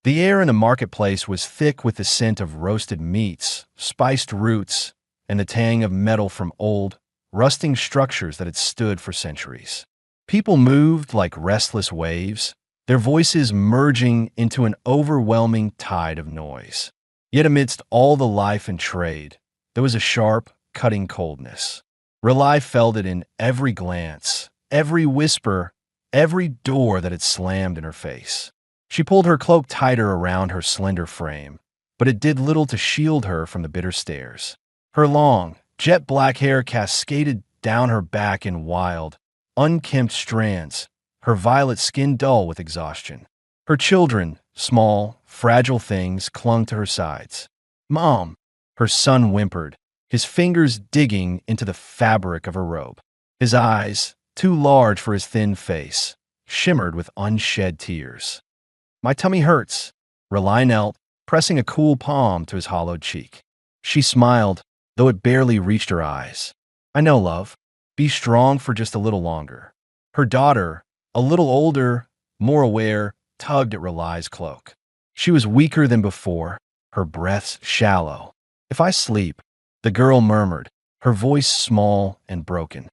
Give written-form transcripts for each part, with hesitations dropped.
The air in the marketplace was thick with the scent of roasted meats, spiced roots, and the tang of metal from old, rusting structures that had stood for centuries. People moved like restless waves, their voices merging into an overwhelming tide of noise. Yet amidst all the life and trade, there was a sharp, cutting coldness. Rely felt it in every glance, every whisper, every door that had slammed in her face. She pulled her cloak tighter around her slender frame, but it did little to shield her from the bitter stares. Her long, jet-black hair cascaded down her back in wild, unkempt strands, her violet skin dull with exhaustion. Her children, small, fragile things, clung to her sides. "Mom!" Her son whimpered, his fingers digging into the fabric of her robe. His eyes, too large for his thin face, shimmered with unshed tears. "My tummy hurts." Rely knelt, pressing a cool palm to his hollowed cheek. She smiled, though it barely reached her eyes. "I know, love. Be strong for just a little longer." Her daughter, a little older, more aware, tugged at Rely's cloak. She was weaker than before, her breaths shallow. "If I sleep," the girl murmured, her voice small and broken.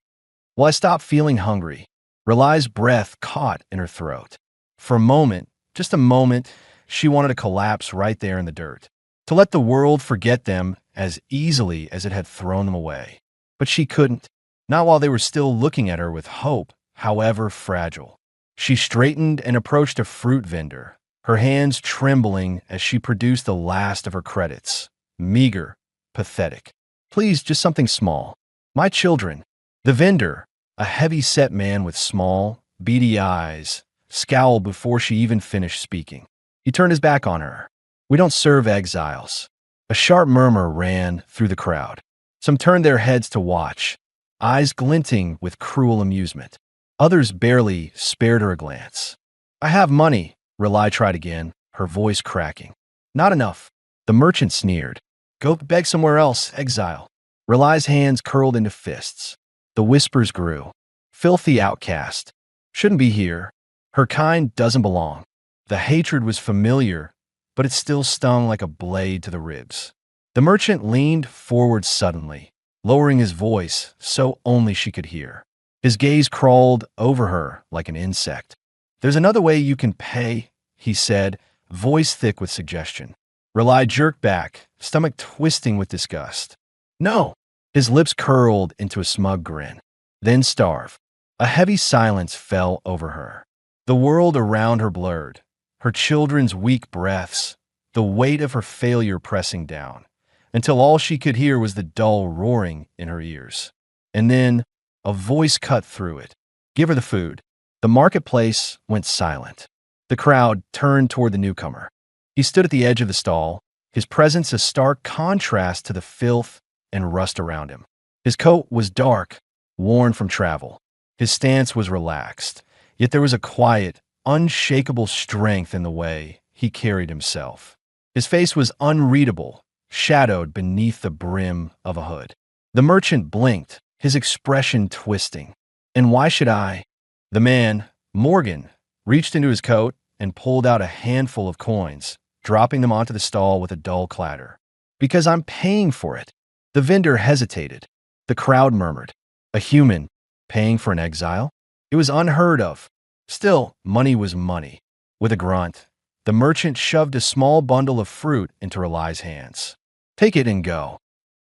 "Will I stop feeling hungry?" Rely's breath caught in her throat. For a moment, just a moment, she wanted to collapse right there in the dirt, to let the world forget them as easily as it had thrown them away. But she couldn't, not while they were still looking at her with hope, however fragile. She straightened and approached a fruit vendor, her hands trembling as she produced the last of her credits. Meager, pathetic. "Please, just something small. My children." The vendor, a heavy-set man with small, beady eyes, scowled before she even finished speaking. He turned his back on her. "We don't serve exiles." A sharp murmur ran through the crowd. Some turned their heads to watch, eyes glinting with cruel amusement. Others barely spared her a glance. "I have money," Rely tried again, her voice cracking. "Not enough." The merchant sneered. "Go beg somewhere else, exile." Rely's hands curled into fists. The whispers grew. "Filthy outcast. Shouldn't be here. Her kind doesn't belong." The hatred was familiar, but it still stung like a blade to the ribs. The merchant leaned forward suddenly, lowering his voice so only she could hear. His gaze crawled over her like an insect. "There's another way you can pay," he said, voice thick with suggestion. Rely jerked back, stomach twisting with disgust. "No!" His lips curled into a smug grin. "Then starve." A heavy silence fell over her. The world around her blurred, her children's weak breaths, the weight of her failure pressing down, until all she could hear was the dull roaring in her ears. And then a voice cut through it. "Give her the food." The marketplace went silent. The crowd turned toward the newcomer. He stood at the edge of the stall, his presence a stark contrast to the filth and rust around him. His coat was dark, worn from travel. His stance was relaxed, yet there was a quiet, unshakable strength in the way he carried himself. His face was unreadable, shadowed beneath the brim of a hood. The merchant blinked, his expression twisting. "And why should I?" The man, Morgan, reached into his coat and pulled out a handful of coins, dropping them onto the stall with a dull clatter. "Because I'm paying for it." The vendor hesitated. The crowd murmured. A human paying for an exile? It was unheard of. Still, money was money. With a grunt, the merchant shoved a small bundle of fruit into Rely's hands. "Take it and go."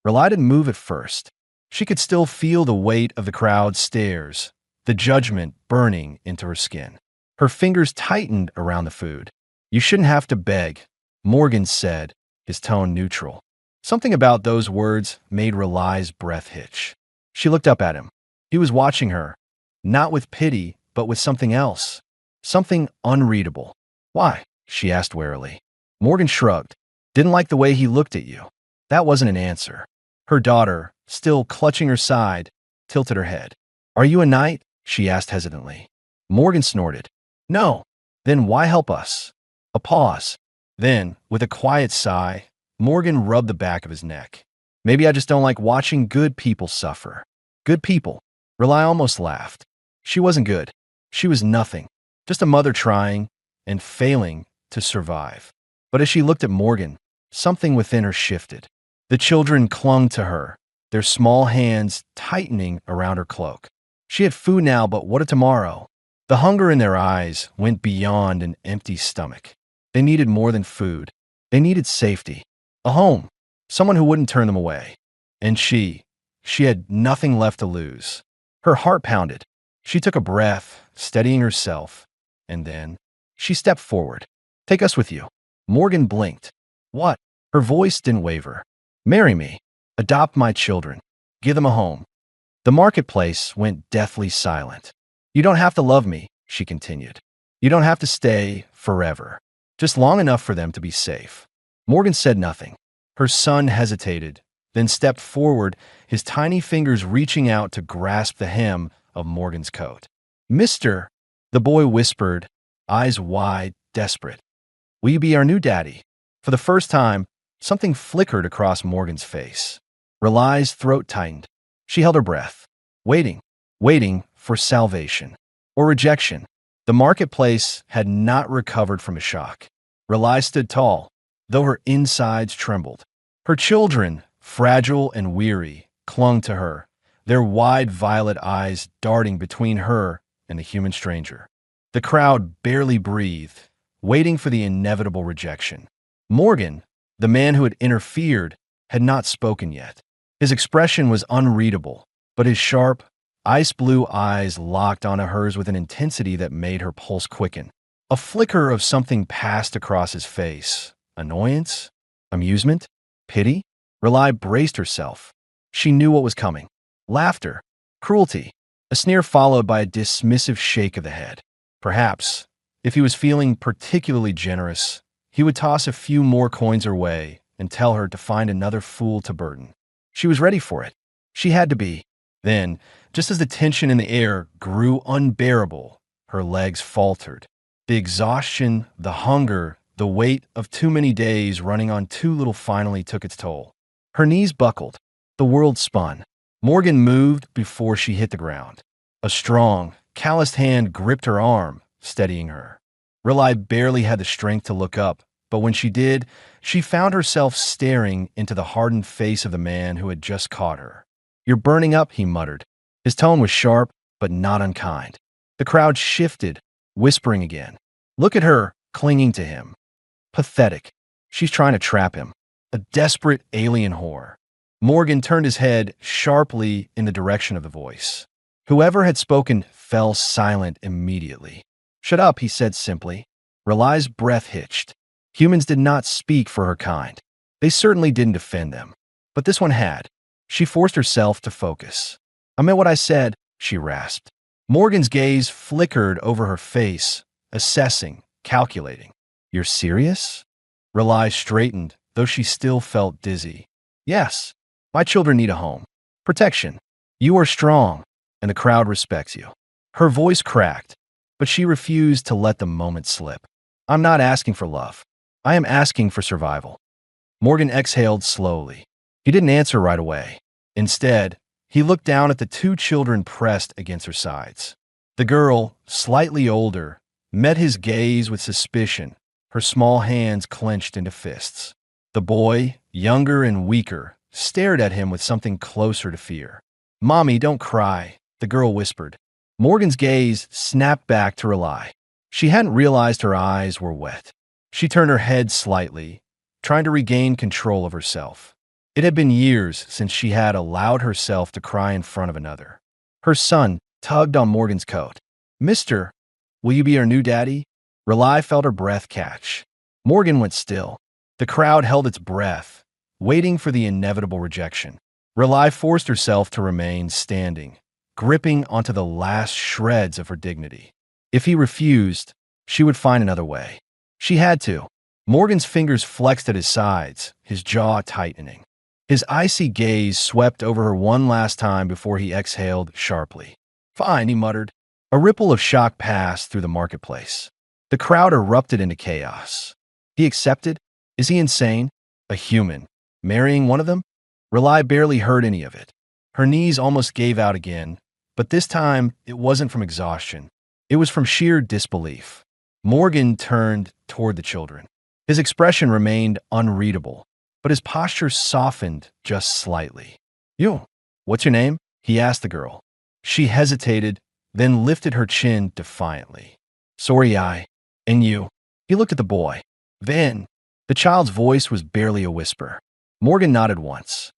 Rely didn't move at first. She could still feel the weight of the crowd's stares, the judgment burning into her skin. Her fingers tightened around the food. "You shouldn't have to beg," Morgan said, his tone neutral. Something about those words made Rely's breath hitch. She looked up at him. He was watching her, not with pity, but with something else. Something unreadable. "Why?" she asked warily. Morgan shrugged. "Didn't like the way he looked at you." That wasn't an answer. Her daughter, still clutching her side, tilted her head. "Are you a knight?" she asked hesitantly. Morgan snorted. "No." "Then why help us?" A pause. Then, with a quiet sigh, Morgan rubbed the back of his neck. "Maybe I just don't like watching good people suffer." Good people. Rely almost laughed. She wasn't good. She was nothing. Just a mother trying and failing to survive. But as she looked at Morgan, something within her shifted. The children clung to her, their small hands tightening around her cloak. She had food now, but what of tomorrow? The hunger in their eyes went beyond an empty stomach. They needed more than food. They needed safety, a home, someone who wouldn't turn them away. And she had nothing left to lose. Her heart pounded. She took a breath, steadying herself, and then she stepped forward. "Take us with you." Morgan blinked. "What?" Her voice didn't waver. "Marry me. Adopt my children. Give them a home." The marketplace went deathly silent. "You don't have to love me," she continued. "You don't have to stay forever. Just long enough for them to be safe." Morgan said nothing. Her son hesitated, then stepped forward, his tiny fingers reaching out to grasp the hem of Morgan's coat. "Mister," the boy whispered, eyes wide, desperate. "Will you be our new daddy?" For the first time, something flickered across Morgan's face. Relai's throat tightened. She held her breath, waiting for salvation or rejection. The marketplace had not recovered from a shock. Relai stood tall, though her insides trembled. Her children, fragile and weary, clung to her, their wide violet eyes darting between her and the human stranger. The crowd barely breathed, waiting for the inevitable rejection. Morgan, the man who had interfered, had not spoken yet. His expression was unreadable, but his sharp, ice-blue eyes locked onto hers with an intensity that made her pulse quicken. A flicker of something passed across his face. Annoyance? Amusement? Pity? Relai braced herself. She knew what was coming. Laughter. Cruelty. A sneer followed by a dismissive shake of the head. Perhaps, if he was feeling particularly generous, he would toss a few more coins her way and tell her to find another fool to burden. She was ready for it. She had to be. Then, just as the tension in the air grew unbearable, her legs faltered. The exhaustion, the hunger, the weight of too many days running on too little finally took its toll. Her knees buckled. The world spun. Morgan moved before she hit the ground. A strong, calloused hand gripped her arm, steadying her. Relai barely had the strength to look up, but when she did, she found herself staring into the hardened face of the man who had just caught her. "You're burning up," he muttered. His tone was sharp, but not unkind. The crowd shifted, whispering again. Look at her, clinging to him. Pathetic. She's trying to trap him. A desperate alien whore. Morgan turned his head sharply in the direction of the voice. Whoever had spoken fell silent immediately. "Shut up," he said simply. Relai's breath hitched. Humans did not speak for her kind. They certainly didn't defend them. But this one had. She forced herself to focus. "I meant what I said," she rasped. Morgan's gaze flickered over her face, assessing, calculating. "You're serious?" Relai straightened, though she still felt dizzy. "Yes. My children need a home. Protection. You are strong, and the crowd respects you." Her voice cracked, but she refused to let the moment slip. "I'm not asking for love. I am asking for survival." Morgan exhaled slowly. He didn't answer right away. Instead, he looked down at the two children pressed against her sides. The girl, slightly older, met his gaze with suspicion, her small hands clenched into fists. The boy, younger and weaker, stared at him with something closer to fear. "Mommy, don't cry," the girl whispered. Morgan's gaze snapped back to Relai. She hadn't realized her eyes were wet. She turned her head slightly, trying to regain control of herself. It had been years since she had allowed herself to cry in front of another. Her son tugged on Morgan's coat. "Mister, will you be our new daddy?" Relai felt her breath catch. Morgan went still. The crowd held its breath, waiting for the inevitable rejection. Relai forced herself to remain standing, gripping onto the last shreds of her dignity. If he refused, she would find another way. She had to. Morgan's fingers flexed at his sides, his jaw tightening. His icy gaze swept over her one last time before he exhaled sharply. "Fine," he muttered. A ripple of shock passed through the marketplace. The crowd erupted into chaos. He accepted? Is he insane? A human. Marrying one of them? Relai barely heard any of it. Her knees almost gave out again, but this time it wasn't from exhaustion. It was from sheer disbelief. Morgan turned toward the children. His expression remained unreadable, but his posture softened just slightly. You, what's your name? He asked the girl. She hesitated, then lifted her chin defiantly. Sorry, and you? He looked at the boy. Then, the child's voice was barely a whisper. Morgan nodded once.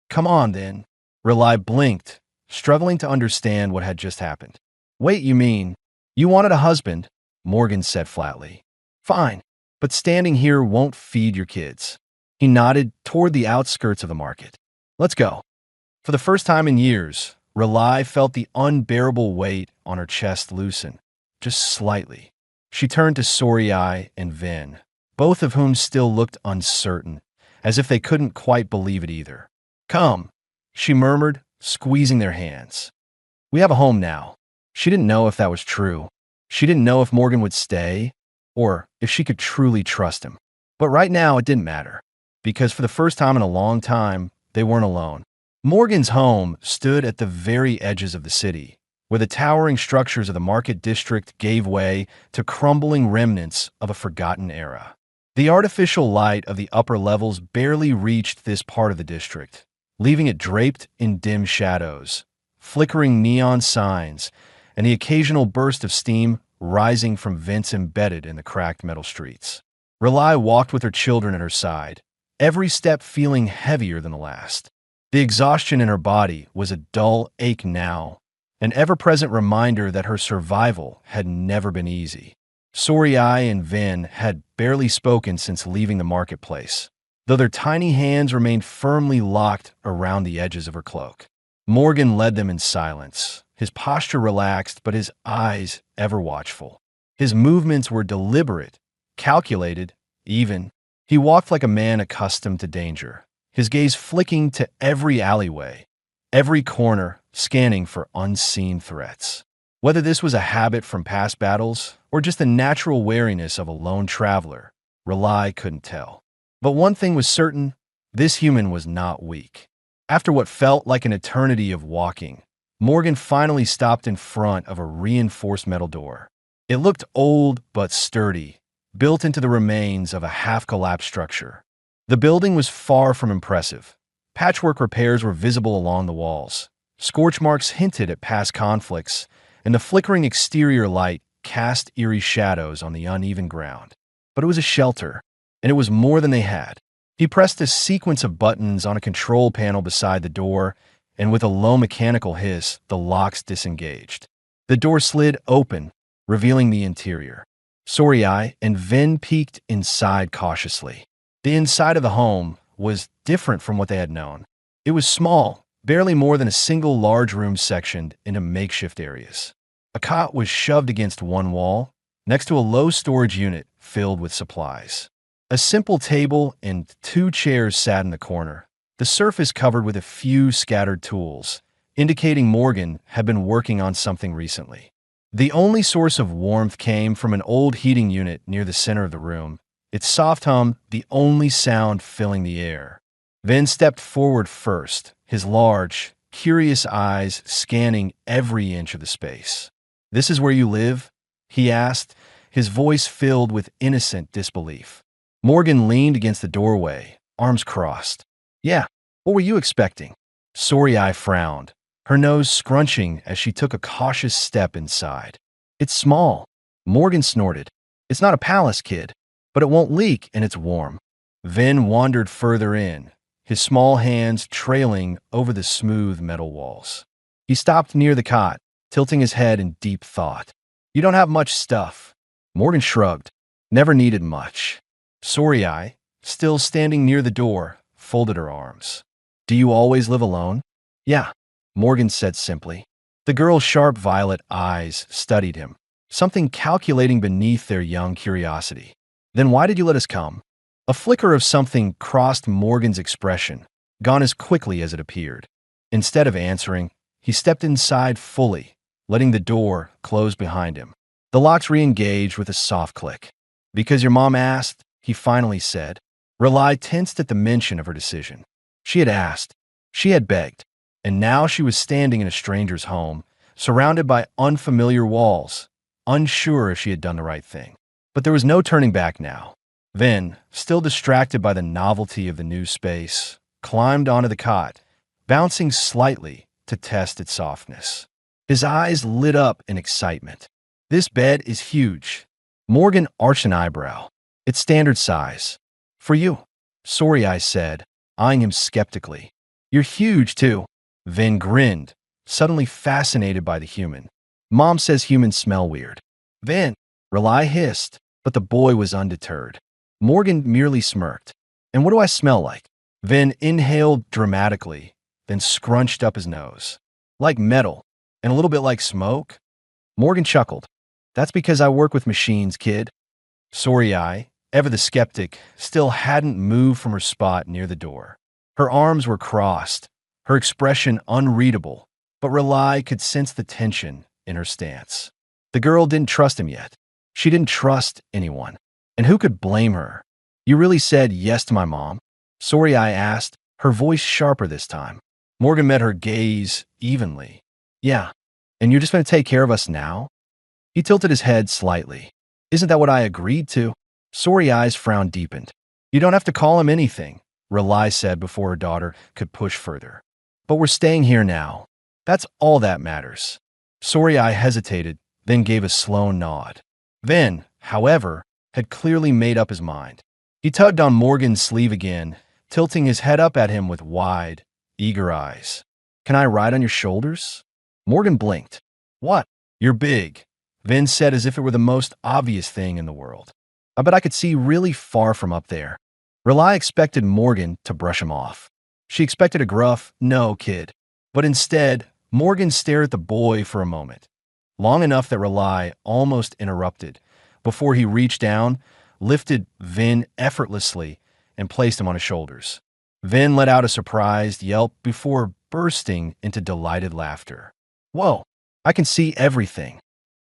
Come on, then. Rely blinked, struggling to understand what had just happened. Wait, you mean, you wanted a husband? Morgan said flatly. Fine, but standing here won't feed your kids. He nodded toward the outskirts of the market. Let's go. For the first time in years, Rely felt the unbearable weight on her chest loosen, just slightly. She turned to Sorei and Vin, both of whom still looked uncertain, as if they couldn't quite believe it either. Come, she murmured, squeezing their hands. We have a home now. She didn't know if that was true. She didn't know if Morgan would stay, or if she could truly trust him. But right now it didn't matter, because for the first time in a long time, they weren't alone. Morgan's home stood at the very edges of the city, where the towering structures of the market district gave way to crumbling remnants of a forgotten era. The artificial light of the upper levels barely reached this part of the district, leaving it draped in dim shadows, flickering neon signs, and the occasional burst of steam rising from vents embedded in the cracked metal streets. Rely walked with her children at her side, every step feeling heavier than the last. The exhaustion in her body was a dull ache now, an ever-present reminder that her survival had never been easy. Sorei and Vin had barely spoken since leaving the marketplace, though their tiny hands remained firmly locked around the edges of her cloak. Morgan led them in silence, his posture relaxed but his eyes ever watchful. His movements were deliberate, calculated, even. He walked like a man accustomed to danger, his gaze flicking to every alleyway, every corner, scanning for unseen threats. Whether this was a habit from past battles or just the natural wariness of a lone traveler, Rely couldn't tell. But one thing was certain, this human was not weak. After what felt like an eternity of walking, Morgan finally stopped in front of a reinforced metal door. It looked old but sturdy, built into the remains of a half-collapsed structure. The building was far from impressive. Patchwork repairs were visible along the walls. Scorch marks hinted at past conflicts, and the flickering exterior light cast eerie shadows on the uneven ground. But it was a shelter, and it was more than they had. He pressed a sequence of buttons on a control panel beside the door, and with a low mechanical hiss, the locks disengaged. The door slid open, revealing the interior. Sorei and Vin peeked inside cautiously. The inside of the home was different from what they had known. It was small, barely more than a single large room sectioned into makeshift areas. A cot was shoved against one wall, next to a low storage unit filled with supplies. A simple table and 2 chairs sat in the corner, the surface covered with a few scattered tools, indicating Morgan had been working on something recently. The only source of warmth came from an old heating unit near the center of the room, its soft hum the only sound filling the air. Vin stepped forward first, his large, curious eyes scanning every inch of the space. "This is where you live?" he asked, his voice filled with innocent disbelief. Morgan leaned against the doorway, arms crossed. "Yeah, what were you expecting?" Sorei frowned, her nose scrunching as she took a cautious step inside. "It's small," Morgan snorted. "It's not a palace, kid, but it won't leak and it's warm." Vin wandered further in, his small hands trailing over the smooth metal walls. He stopped near the cot, tilting his head in deep thought. "You don't have much stuff." Morgan shrugged. "Never needed much." Sorei, still standing near the door, folded her arms. "Do you always live alone?" "Yeah," Morgan said simply. The girl's sharp violet eyes studied him, something calculating beneath their young curiosity. "Then why did you let us come?" A flicker of something crossed Morgan's expression, gone as quickly as it appeared. Instead of answering, he stepped inside fully, letting the door close behind him. The locks re-engaged with a soft click. "Because your mom asked," he finally said. Rely tensed at the mention of her decision. She had asked, she had begged, and now she was standing in a stranger's home, surrounded by unfamiliar walls, unsure if she had done the right thing. But there was no turning back now. Vin, still distracted by the novelty of the new space, climbed onto the cot, bouncing slightly to test its softness. His eyes lit up in excitement. This bed is huge. Morgan arched an eyebrow. It's standard size. For you. Sorry, I said, eyeing him skeptically. You're huge, too. Vin grinned, suddenly fascinated by the human. Mom says humans smell weird. Vin, Rely hissed, but the boy was undeterred. Morgan merely smirked. And what do I smell like? Vin inhaled dramatically, then scrunched up his nose. Like metal, and a little bit like smoke? Morgan chuckled. That's because I work with machines, kid. Sorry, ever the skeptic, still hadn't moved from her spot near the door. Her arms were crossed, her expression unreadable, but Rely could sense the tension in her stance. The girl didn't trust him yet. She didn't trust anyone. And who could blame her? You really said yes to my mom? Sorry, I asked, her voice sharper this time. Morgan met her gaze evenly. Yeah. And you're just going to take care of us now? He tilted his head slightly. Isn't that what I agreed to? Sorry Eye's frown deepened. You don't have to call him anything, Rely said before her daughter could push further. But we're staying here now. That's all that matters. Sorry Eye hesitated, then gave a slow nod. Vin, however, had clearly made up his mind. He tugged on Morgan's sleeve again, tilting his head up at him with wide, eager eyes. Can I ride on your shoulders? Morgan blinked. What? You're big, Vin said as if it were the most obvious thing in the world. I bet I could see really far from up there. Rely expected Morgan to brush him off. She expected a gruff, no, kid. But instead, Morgan stared at the boy for a moment, long enough that Rely almost interrupted, before he reached down, lifted Vin effortlessly, and placed him on his shoulders. Vin let out a surprised yelp before bursting into delighted laughter. Whoa, I can see everything.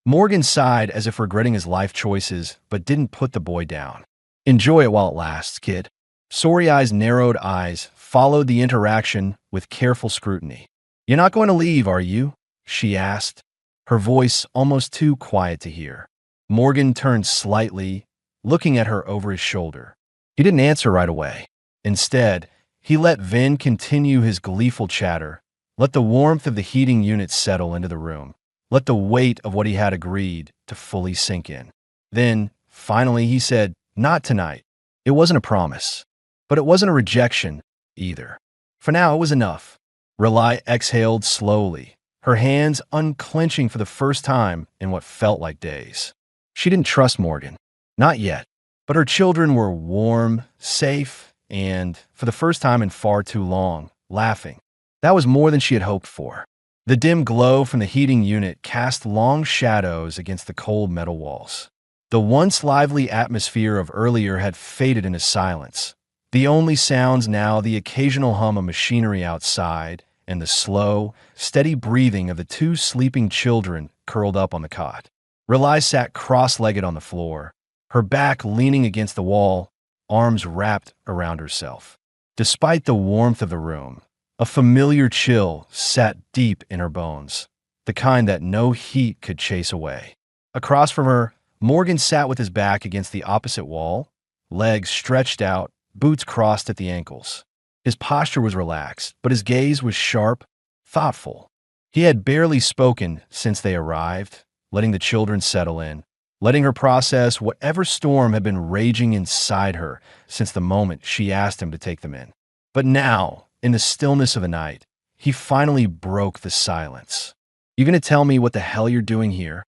Morgan sighed as if regretting his life choices, but didn't put the boy down. Enjoy it while it lasts, kid. Sorry Eye's narrowed eyes followed the interaction with careful scrutiny. You're not going to leave, are you? She asked, her voice almost too quiet to hear. Morgan turned slightly, looking at her over his shoulder. He didn't answer right away. Instead, he let Vin continue his gleeful chatter, let the warmth of the heating unit settle into the room, let the weight of what he had agreed to fully sink in. Then, finally, he said, not tonight. It wasn't a promise, but it wasn't a rejection either. For now, it was enough. Rely exhaled slowly, her hands unclenching for the first time in what felt like days. She didn't trust Morgan. Not yet. But her children were warm, safe, and, for the first time in far too long, laughing. That was more than she had hoped for. The dim glow from the heating unit cast long shadows against the cold metal walls. The once lively atmosphere of earlier had faded into silence. The only sounds now the occasional hum of machinery outside and the slow, steady breathing of the two sleeping children curled up on the cot. Rely sat cross-legged on the floor, her back leaning against the wall, arms wrapped around herself. Despite the warmth of the room, a familiar chill sat deep in her bones, the kind that no heat could chase away. Across from her, Morgan sat with his back against the opposite wall, legs stretched out, boots crossed at the ankles. His posture was relaxed, but his gaze was sharp, thoughtful. He had barely spoken since they arrived, letting the children settle in, letting her process whatever storm had been raging inside her since the moment she asked him to take them in. But now, in the stillness of the night, he finally broke the silence. You gonna tell me what the hell you're doing here?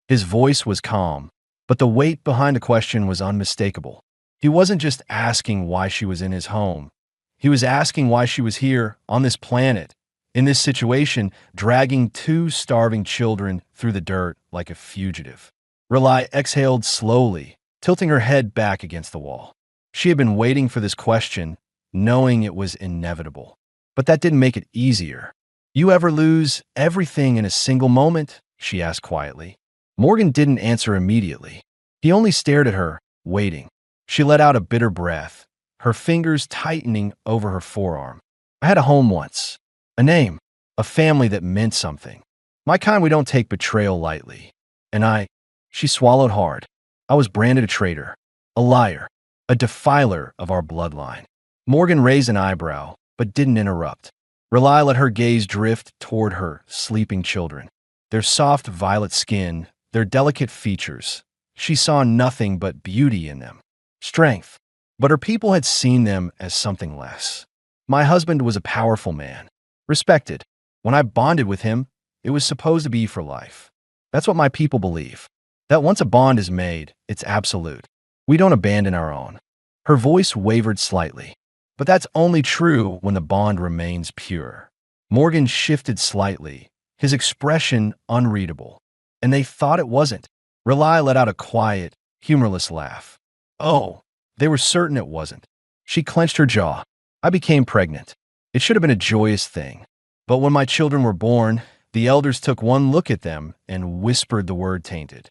His voice was calm, but the weight behind the question was unmistakable. He wasn't just asking why she was in his home. He was asking why she was here, on this planet, in this situation, dragging two starving children through the dirt like a fugitive. Rely exhaled slowly, tilting her head back against the wall. She had been waiting for this question, knowing it was inevitable. But that didn't make it easier. You ever lose everything in a single moment? She asked quietly. Morgan didn't answer immediately. He only stared at her, waiting. She let out a bitter breath, her fingers tightening over her forearm. I had a home once, a name, a family that meant something. My kind we don't take betrayal lightly. And she swallowed hard. I was branded a traitor, a liar, a defiler of our bloodline. Morgan raised an eyebrow, but didn't interrupt. Rely let her gaze drift toward her sleeping children. Their soft violet skin, their delicate features. She saw nothing but beauty in them. Strength. But her people had seen them as something less. My husband was a powerful man, respected. When I bonded with him, it was supposed to be for life. That's what my people believe. That once a bond is made, it's absolute. We don't abandon our own. Her voice wavered slightly. But that's only true when the bond remains pure. Morgan shifted slightly, his expression unreadable. And they thought it wasn't. Rely let out a quiet, humorless laugh. Oh, they were certain it wasn't. She clenched her jaw. I became pregnant. It should have been a joyous thing. But when my children were born, the elders took one look at them and whispered the word tainted.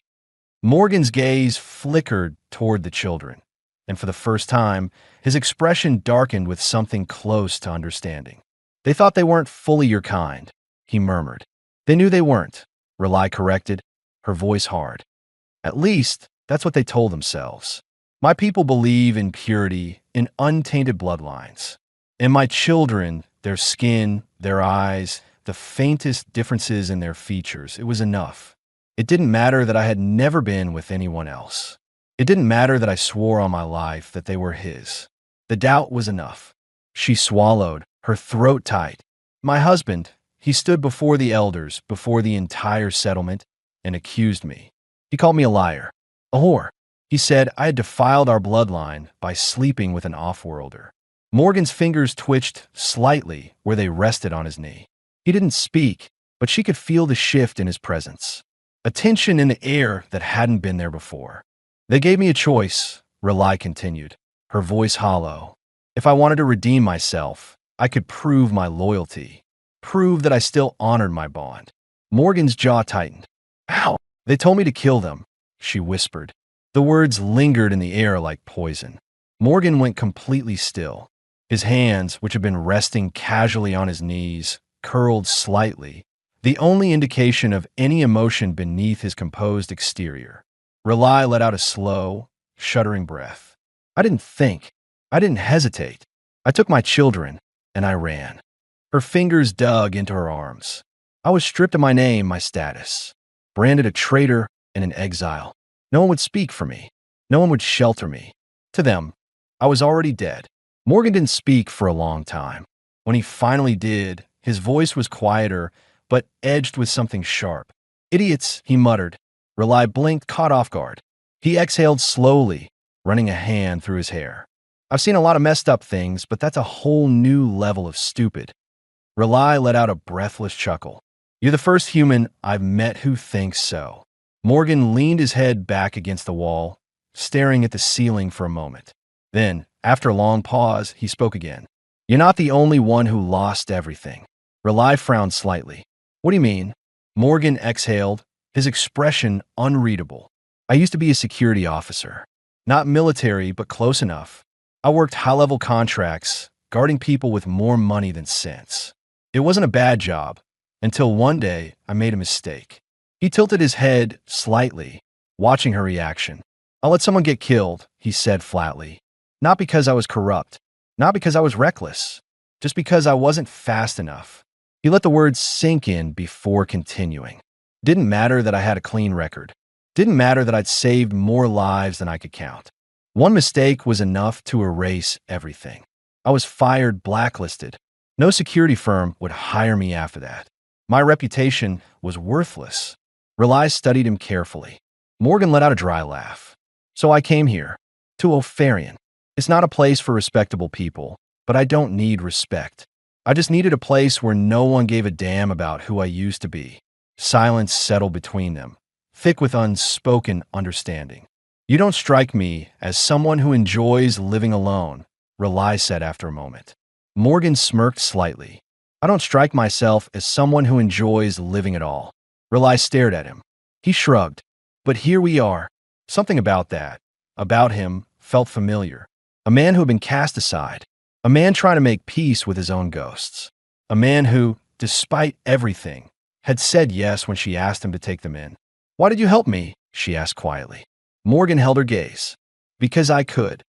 Morgan's gaze flickered toward the children, and for the first time, his expression darkened with something close to understanding. They thought they weren't fully your kind, he murmured. They knew they weren't, Rely corrected, her voice hard. At least, that's what they told themselves. My people believe in purity, in untainted bloodlines. And my children, their skin, their eyes, the faintest differences in their features, it was enough. It didn't matter that I had never been with anyone else. It didn't matter that I swore on my life that they were his. The doubt was enough. She swallowed, her throat tight. My husband, he stood before the elders, before the entire settlement, and accused me. He called me a liar, a whore. He said I had defiled our bloodline by sleeping with an off-worlder. Morgan's fingers twitched slightly where they rested on his knee. He didn't speak, but she could feel the shift in his presence. A tension in the air that hadn't been there before. They gave me a choice, Rely continued, her voice hollow. If I wanted to redeem myself, I could prove my loyalty, prove that I still honored my bond. Morgan's jaw tightened. Ow! They told me to kill them, she whispered. The words lingered in the air like poison. Morgan went completely still. His hands, which had been resting casually on his knees, curled slightly, the only indication of any emotion beneath his composed exterior. Rely let out a slow, shuddering breath. I didn't think. I didn't hesitate. I took my children, and I ran. Her fingers dug into her arms. I was stripped of my name, my status, branded a traitor and an exile. No one would speak for me. No one would shelter me. To them, I was already dead. Morgan didn't speak for a long time. When he finally did, his voice was quieter, but edged with something sharp. Idiots, he muttered. Rely blinked, caught off guard. He exhaled slowly, running a hand through his hair. I've seen a lot of messed up things, but that's a whole new level of stupid. Rely let out a breathless chuckle. You're the first human I've met who thinks so. Morgan leaned his head back against the wall, staring at the ceiling for a moment. Then, after a long pause, he spoke again. You're not the only one who lost everything. Rely frowned slightly. What do you mean? Morgan exhaled, his expression unreadable. I used to be a security officer. Not military, but close enough. I worked high-level contracts, guarding people with more money than sense. It wasn't a bad job, until one day I made a mistake. He tilted his head slightly, watching her reaction. I'll let someone get killed, he said flatly. Not because I was corrupt, not because I was reckless, just because I wasn't fast enough. He let the words sink in before continuing. Didn't matter that I had a clean record. Didn't matter that I'd saved more lives than I could count. One mistake was enough to erase everything. I was fired, blacklisted. No security firm would hire me after that. My reputation was worthless. Rely studied him carefully. Morgan let out a dry laugh. So I came here, to Opharian. It's not a place for respectable people, but I don't need respect. I just needed a place where no one gave a damn about who I used to be. Silence settled between them, thick with unspoken understanding. You don't strike me as someone who enjoys living alone, Rely said after a moment. Morgan smirked slightly. I don't strike myself as someone who enjoys living at all. Rely stared at him. He shrugged. But here we are. Something about that, about him, felt familiar. A man who had been cast aside. A man trying to make peace with his own ghosts. A man who, despite everything, had said yes when she asked him to take them in. Why did you help me? She asked quietly. Morgan held her gaze. Because I could.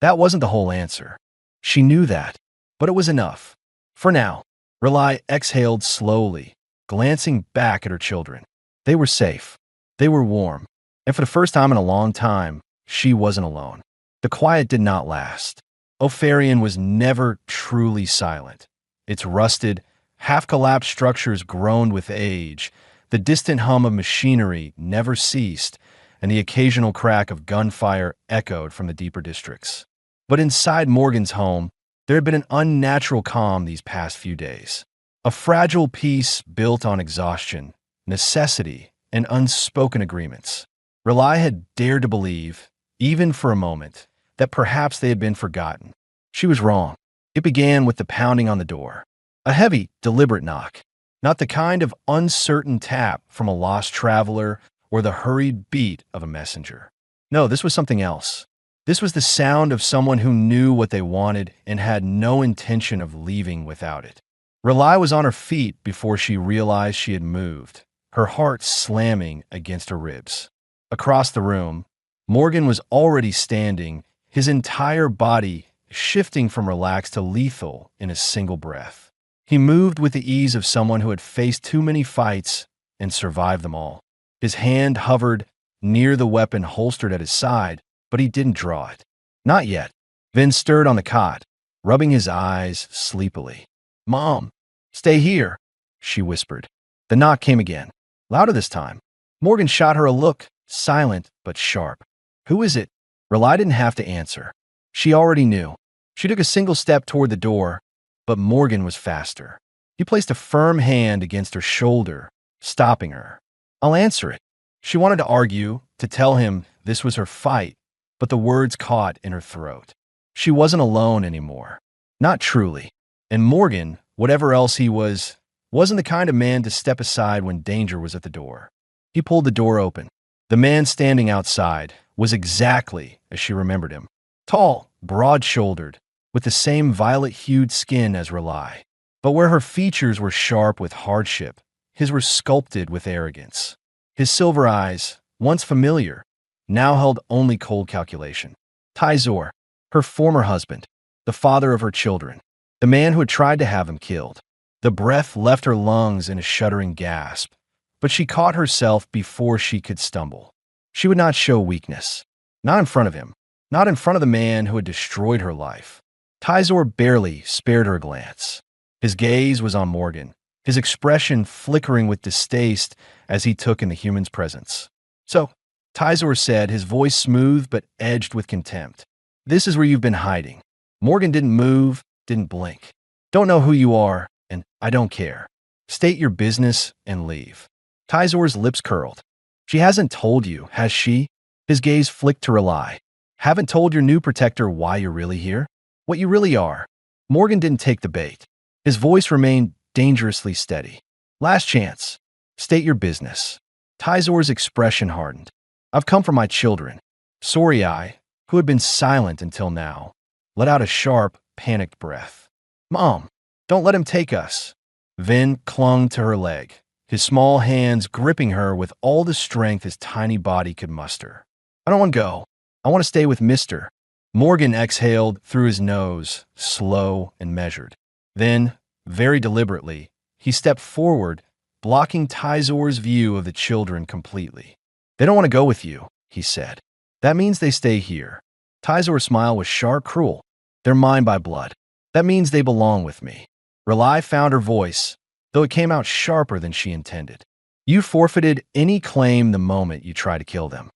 That wasn't the whole answer. She knew that, but it was enough. For now, Rely exhaled slowly, glancing back at her children. They were safe. They were warm. And for the first time in a long time, she wasn't alone. The quiet did not last. Opharian was never truly silent. Its rusted, half-collapsed structures groaned with age. The distant hum of machinery never ceased, and the occasional crack of gunfire echoed from the deeper districts. But inside Morgan's home, there had been an unnatural calm these past few days. A fragile peace built on exhaustion, necessity, and unspoken agreements. Rely had dared to believe, even for a moment, that perhaps they had been forgotten. She was wrong. It began with the pounding on the door. A heavy, deliberate knock. Not the kind of uncertain tap from a lost traveler or the hurried beat of a messenger. No, this was something else. This was the sound of someone who knew what they wanted and had no intention of leaving without it. Rely was on her feet before she realized she had moved, her heart slamming against her ribs. Across the room, Morgan was already standing, his entire body shifting from relaxed to lethal in a single breath. He moved with the ease of someone who had faced too many fights and survived them all. His hand hovered near the weapon holstered at his side, but he didn't draw it. Not yet. Vin stirred on the cot, rubbing his eyes sleepily. "Mom, stay here," she whispered. The knock came again, louder this time. Morgan shot her a look, silent but sharp. "Who is it?" Rely didn't have to answer. She already knew. She took a single step toward the door, but Morgan was faster. He placed a firm hand against her shoulder, stopping her. "I'll answer it." She wanted to argue, to tell him this was her fight, but the words caught in her throat. She wasn't alone anymore. Not truly. And Morgan, whatever else he was, wasn't the kind of man to step aside when danger was at the door. He pulled the door open. The man standing outside was exactly as she remembered him. Tall, broad-shouldered, with the same violet-hued skin as Rely. But where her features were sharp with hardship, his were sculpted with arrogance. His silver eyes, once familiar, now held only cold calculation. Tyzor, her former husband, the father of her children, the man who had tried to have him killed. The breath left her lungs in a shuddering gasp, but she caught herself before she could stumble. She would not show weakness. Not in front of him. Not in front of the man who had destroyed her life. Tyzor barely spared her a glance. His gaze was on Morgan, his expression flickering with distaste as he took in the human's presence. "So," Tyzor said, his voice smooth but edged with contempt, "this is where you've been hiding." Morgan didn't move, didn't blink. "Don't know who you are, and I don't care. State your business and leave." Tyzor's lips curled. "She hasn't told you, has she?" His gaze flicked to Rely. "Haven't told your new protector why you're really here? What you really are?" Morgan didn't take the bait. His voice remained dangerously steady. "Last chance. State your business." Tyzor's expression hardened. "I've come for my children." Sorii, who had been silent until now, let out a sharp, panicked breath. "Mom, don't let him take us." Vin clung to her leg, his small hands gripping her with all the strength his tiny body could muster. "I don't want to go. I want to stay with Mr." Morgan exhaled through his nose, slow and measured. Then, very deliberately, he stepped forward, blocking Tyzor's view of the children completely. "They don't want to go with you," he said. "That means they stay here." Tyzor's smile was sharp, cruel. "They're mine by blood. That means they belong with me." Rely found her voice, though it came out sharper than she intended. "You forfeited any claim the moment you tried to kill them."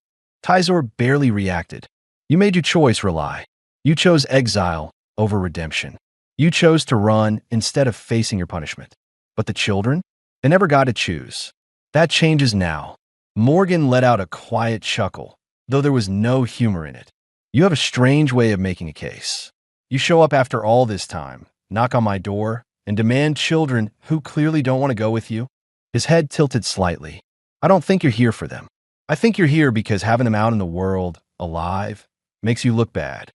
Tyzor barely reacted. "You made your choice, Rely. You chose exile over redemption. You chose to run instead of facing your punishment. But the children? They never got to choose. That changes now." Morgan let out a quiet chuckle, though there was no humor in it. "You have a strange way of making a case. You show up after all this time, knock on my door, and demand children who clearly don't want to go with you." His head tilted slightly. "I don't think you're here for them. I think you're here because having them out in the world, alive, makes you look bad."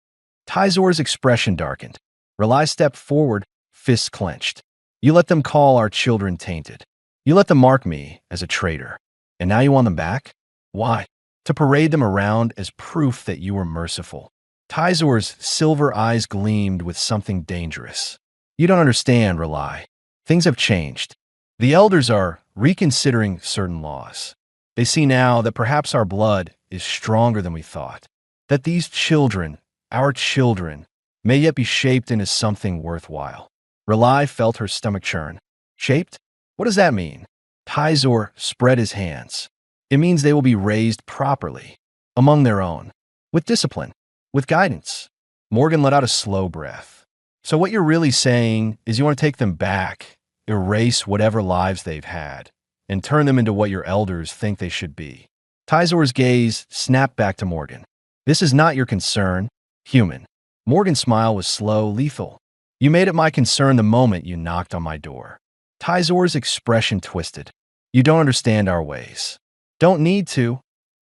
Tyzor's expression darkened. Rely stepped forward, fists clenched. "You let them call our children tainted. You let them mark me as a traitor. And now you want them back? Why?" to parade them around as proof that you were merciful. Tyzor's silver eyes gleamed with something dangerous. You don't understand, Rely. Things have changed. The elders are reconsidering certain laws. They see now that perhaps our blood is stronger than we thought, that these children, our children, may yet be shaped into something worthwhile. Rely felt her stomach churn. Shaped? What does that mean? Tyzor spread his hands. It means they will be raised properly, among their own, with discipline, with guidance. Morgan let out a slow breath. So what you're really saying is you want to take them back, erase whatever lives they've had, and turn them into what your elders think they should be. Tyzor's gaze snapped back to Morgan. This is not your concern, human. Morgan's smile was slow, lethal. You made it my concern the moment you knocked on my door. Tyzor's expression twisted. You don't understand our ways. Don't need to,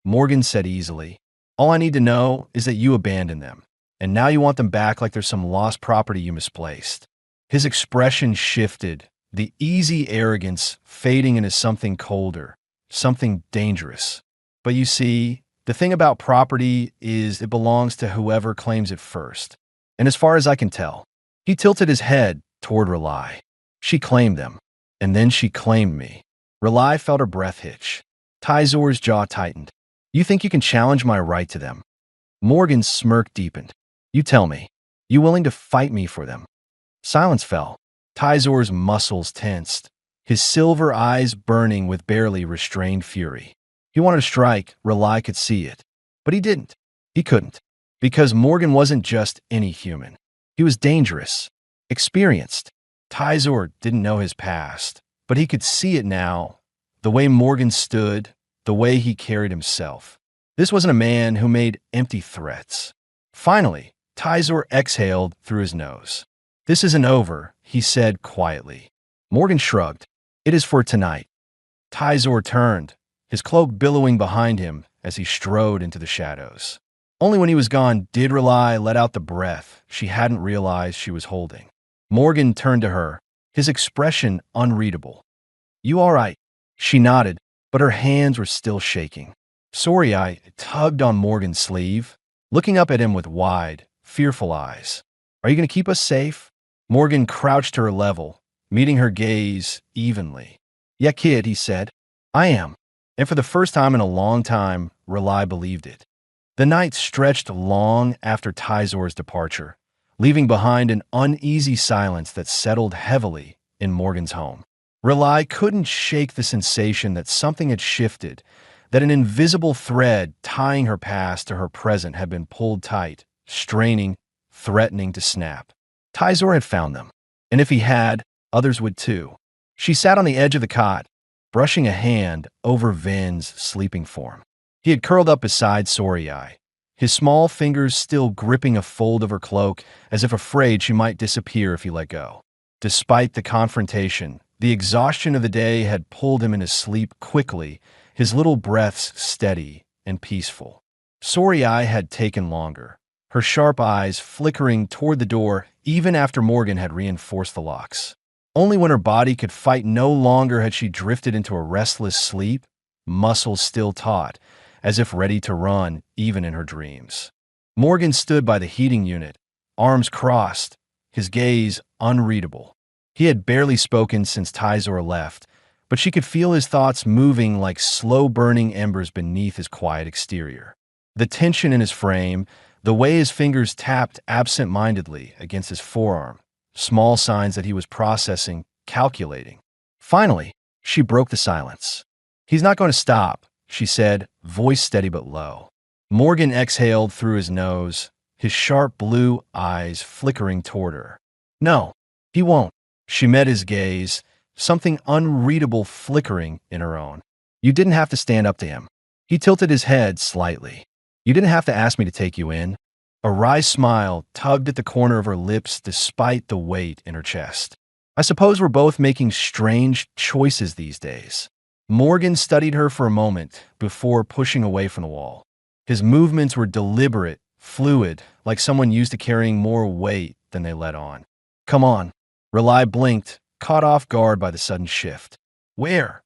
Morgan said easily. All I need to know is that you abandoned them, and now you want them back like there's some lost property you misplaced. His expression shifted, the easy arrogance fading into something colder, something dangerous. But you see, the thing about property is it belongs to whoever claims it first. And as far as I can tell, he tilted his head toward Rely. She claimed them, and then she claimed me. Rely felt her breath hitch. Tyzor's jaw tightened. You think you can challenge my right to them? Morgan's smirk deepened. You tell me, you willing to fight me for them? Silence fell. Tyzor's muscles tensed, his silver eyes burning with barely restrained fury. He wanted to strike, Rely could see it. But he didn't. He couldn't. Because Morgan wasn't just any human. He was dangerous, experienced. Tyzor didn't know his past, but he could see it now. The way Morgan stood, the way he carried himself. This wasn't a man who made empty threats. Finally, Tyzor exhaled through his nose. This isn't over, he said quietly. Morgan shrugged. It is for tonight. Tyzor turned, his cloak billowing behind him as he strode into the shadows. Only when he was gone did Rely let out the breath she hadn't realized she was holding. Morgan turned to her, his expression unreadable. You all right? She nodded, but her hands were still shaking. Sorry, I tugged on Morgan's sleeve, looking up at him with wide, fearful eyes. Are you going to keep us safe? Morgan crouched to her level, meeting her gaze evenly. Yeah, kid, he said. I am. And for the first time in a long time, Rely believed it. The night stretched long after Tyzor's departure, leaving behind an uneasy silence that settled heavily in Morgan's home. Rely couldn't shake the sensation that something had shifted, that an invisible thread tying her past to her present had been pulled tight, straining, threatening to snap. Tyzor had found them, and if he had, others would too. She sat on the edge of the cot, brushing a hand over Vin's sleeping form. He had curled up beside Sorei, his small fingers still gripping a fold of her cloak as if afraid she might disappear if he let go. Despite the confrontation, the exhaustion of the day had pulled him into sleep quickly, his little breaths steady and peaceful. Sorei had taken longer, her sharp eyes flickering toward the door even after Morgan had reinforced the locks. Only when her body could fight no longer had she drifted into a restless sleep, muscles still taut, as if ready to run even in her dreams. Morgan stood by the heating unit, arms crossed, his gaze unreadable. He had barely spoken since Tyzor left, but she could feel his thoughts moving like slow-burning embers beneath his quiet exterior. The tension in his frame, the way his fingers tapped absent-mindedly against his forearm, small signs that he was processing, calculating. Finally, she broke the silence. He's not going to stop, she said, voice steady but low. Morgan exhaled through his nose, his sharp blue eyes flickering toward her. No, he won't. She met his gaze, something unreadable flickering in her own. You didn't have to stand up to him. He tilted his head slightly. You didn't have to ask me to take you in. A wry smile tugged at the corner of her lips despite the weight in her chest. I suppose we're both making strange choices these days. Morgan studied her for a moment before pushing away from the wall. His movements were deliberate, fluid, like someone used to carrying more weight than they let on. Come on. Rely blinked, caught off guard by the sudden shift. Where?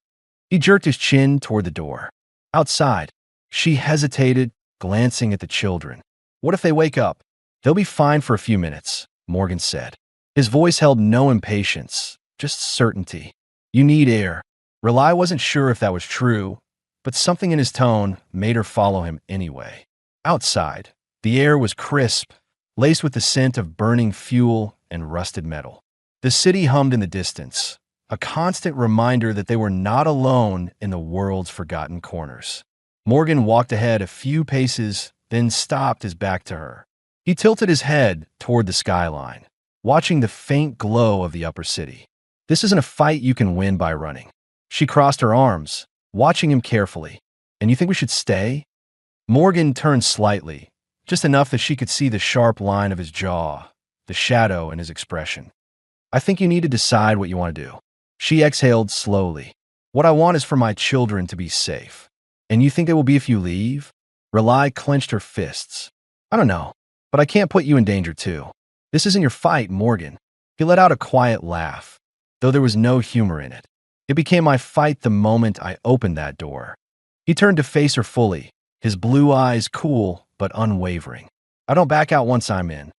He jerked his chin toward the door. Outside. She hesitated, glancing at the children. What if they wake up? They'll be fine for a few minutes, Morgan said. His voice held no impatience, just certainty. You need air. Rely wasn't sure if that was true, but something in his tone made her follow him anyway. Outside, the air was crisp, laced with the scent of burning fuel and rusted metal. The city hummed in the distance, a constant reminder that they were not alone in the world's forgotten corners. Morgan walked ahead a few paces, then stopped, his back to her. He tilted his head toward the skyline, watching the faint glow of the upper city. This isn't a fight you can win by running. She crossed her arms, watching him carefully. And you think we should stay? Morgan turned slightly, just enough that she could see the sharp line of his jaw, the shadow in his expression. I think you need to decide what you want to do. She exhaled slowly. What I want is for my children to be safe. And you think they will be if you leave? Rely clenched her fists. I don't know, but I can't put you in danger too. This isn't your fight, Morgan. He let out a quiet laugh, though there was no humor in it. It became my fight the moment I opened that door. He turned to face her fully, his blue eyes cool but unwavering. I don't back out once I'm in.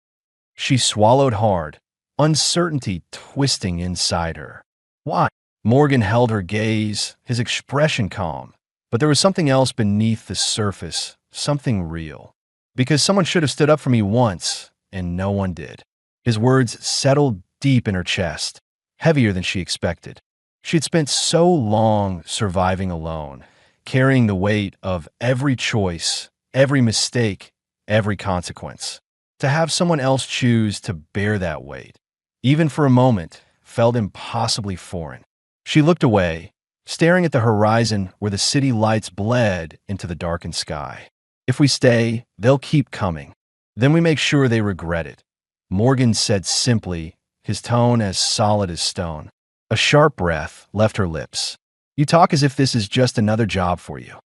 She swallowed hard, uncertainty twisting inside her. Why? Morgan held her gaze, his expression calm. But there was something else beneath the surface, something real. Because someone should have stood up for me once, and no one did. His words settled deep in her chest, heavier than she expected. She had spent so long surviving alone, carrying the weight of every choice, every mistake, every consequence. To have someone else choose to bear that weight, even for a moment, felt impossibly foreign. She looked away, staring at the horizon where the city lights bled into the darkened sky. If we stay, they'll keep coming. Then we make sure they regret it. Morgan said simply, his tone as solid as stone. A sharp breath left her lips. You talk as if this is just another job for you.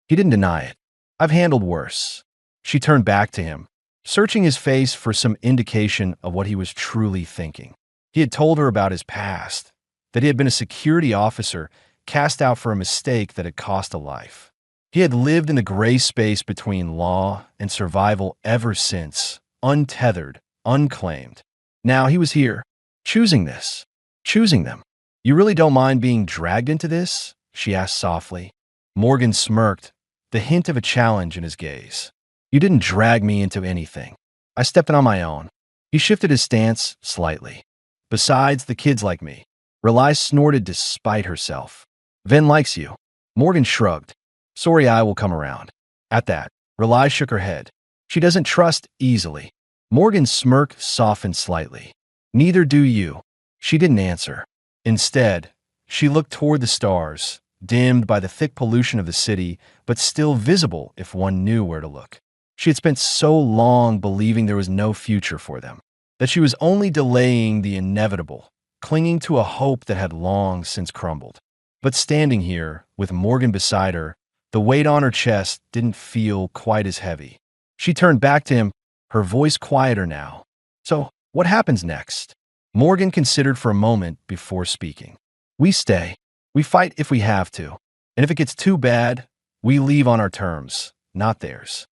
He didn't deny it. I've handled worse. She turned back to him, searching his face for some indication of what he was truly thinking. He had told her about his past, that he had been a security officer cast out for a mistake that had cost a life. He had lived in the gray space between law and survival ever since, untethered, unclaimed. Now he was here, choosing this, choosing them. You really don't mind being dragged into this? She asked softly. Morgan smirked, the hint of a challenge in his gaze. You didn't drag me into anything. I stepped in on my own. He shifted his stance slightly. Besides, the kids like me. Rely snorted despite herself. Ven likes you. Morgan shrugged. Sorry, I will come around. At that, Rely shook her head. She doesn't trust easily. Morgan's smirk softened slightly. Neither do you. She didn't answer. Instead, she looked toward the stars, dimmed by the thick pollution of the city, but still visible if one knew where to look. She had spent so long believing there was no future for them, that she was only delaying the inevitable, clinging to a hope that had long since crumbled. But standing here, with Morgan beside her, the weight on her chest didn't feel quite as heavy. She turned back to him, her voice quieter now. So, what happens next? Morgan considered for a moment before speaking. We stay. We fight if we have to. And if it gets too bad, we leave on our terms, not theirs.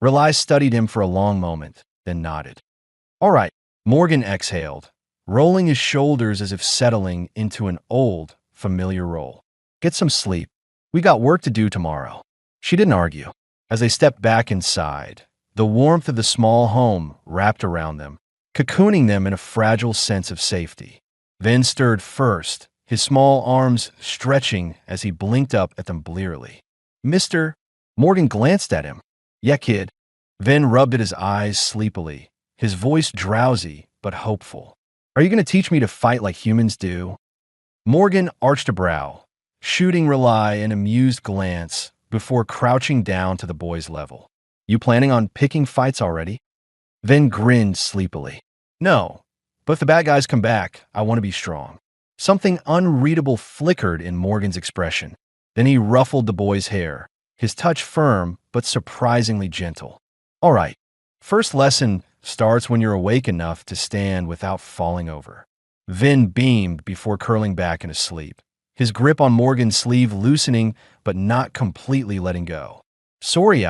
Rely studied him for a long moment, then nodded. All right, Morgan exhaled, rolling his shoulders as if settling into an old, familiar role. Get some sleep. We got work to do tomorrow. She didn't argue. As they stepped back inside, the warmth of the small home wrapped around them, cocooning them in a fragile sense of safety. Ven stirred first, his small arms stretching as he blinked up at them blearily. Mr. Morgan glanced at him. Yeah, kid. Ven rubbed at his eyes sleepily, his voice drowsy but hopeful. Are you going to teach me to fight like humans do? Morgan arched a brow, shooting Rely an amused glance before crouching down to the boy's level. You planning on picking fights already? Ven grinned sleepily. No, but if the bad guys come back, I want to be strong. Something unreadable flickered in Morgan's expression. Then he ruffled the boy's hair, his touch firm but surprisingly gentle. All right, first lesson starts when you're awake enough to stand without falling over. Ven beamed before curling back into sleep, his grip on Morgan's sleeve loosening but not completely letting go. Sorry,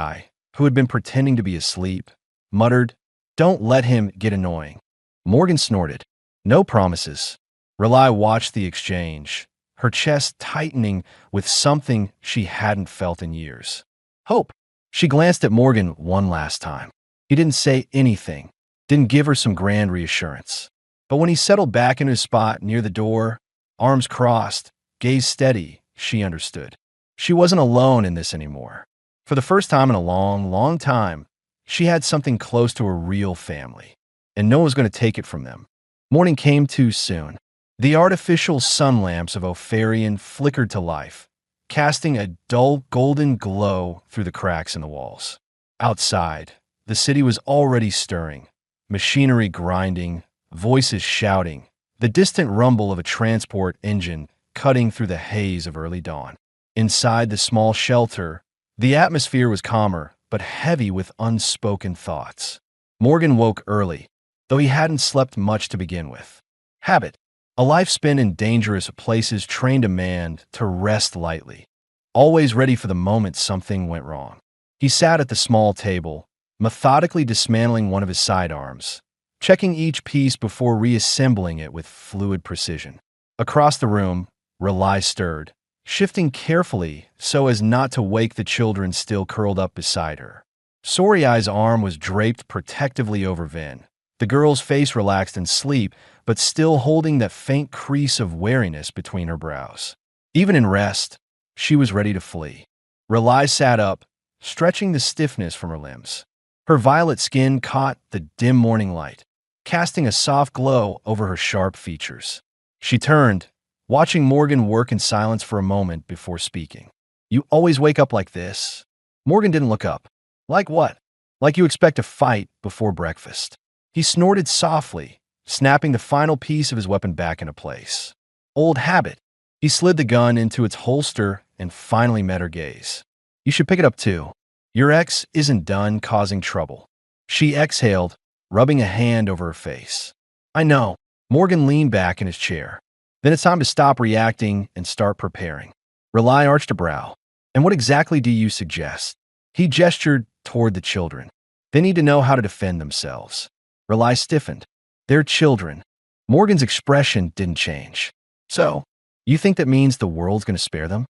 who had been pretending to be asleep, muttered, "Don't let him get annoying." Morgan snorted. "No promises." Rely watched the exchange, her chest tightening with something she hadn't felt in years. Hope. She glanced at Morgan one last time. He didn't say anything, didn't give her some grand reassurance. But when he settled back in his spot near the door, arms crossed, gaze steady, she understood. She wasn't alone in this anymore. For the first time in a long, long time, she had something close to a real family, and no one was going to take it from them. Morning came too soon. The artificial sun lamps of Opharian flickered to life, casting a dull golden glow through the cracks in the walls. Outside, the city was already stirring, machinery grinding, voices shouting, the distant rumble of a transport engine cutting through the haze of early dawn. Inside the small shelter, the atmosphere was calmer, but heavy with unspoken thoughts. Morgan woke early, though he hadn't slept much to begin with. Habit. A life spent in dangerous places trained a man to rest lightly, always ready for the moment something went wrong. He sat at the small table, methodically dismantling one of his sidearms, checking each piece before reassembling it with fluid precision. Across the room, Rely stirred, shifting carefully so as not to wake the children still curled up beside her. Sorry-Eye's arm was draped protectively over Vin, the girl's face relaxed in sleep, but still holding that faint crease of wariness between her brows. Even in rest, she was ready to flee. Rely sat up, stretching the stiffness from her limbs. Her violet skin caught the dim morning light, casting a soft glow over her sharp features. She turned, watching Morgan work in silence for a moment before speaking. "You always wake up like this?" Morgan didn't look up. "Like what?" "Like you expect a fight before breakfast." He snorted softly, snapping the final piece of his weapon back into place. "Old habit." He slid the gun into its holster and finally met her gaze. "You should pick it up too. Your ex isn't done causing trouble." She exhaled, rubbing a hand over her face. "I know." Morgan leaned back in his chair. "Then it's time to stop reacting and start preparing." Rely arched a brow. "And what exactly do you suggest?" He gestured toward the children. "They need to know how to defend themselves." Rely stiffened. "They're children." Morgan's expression didn't change. "So, you think that means the world's going to spare them?"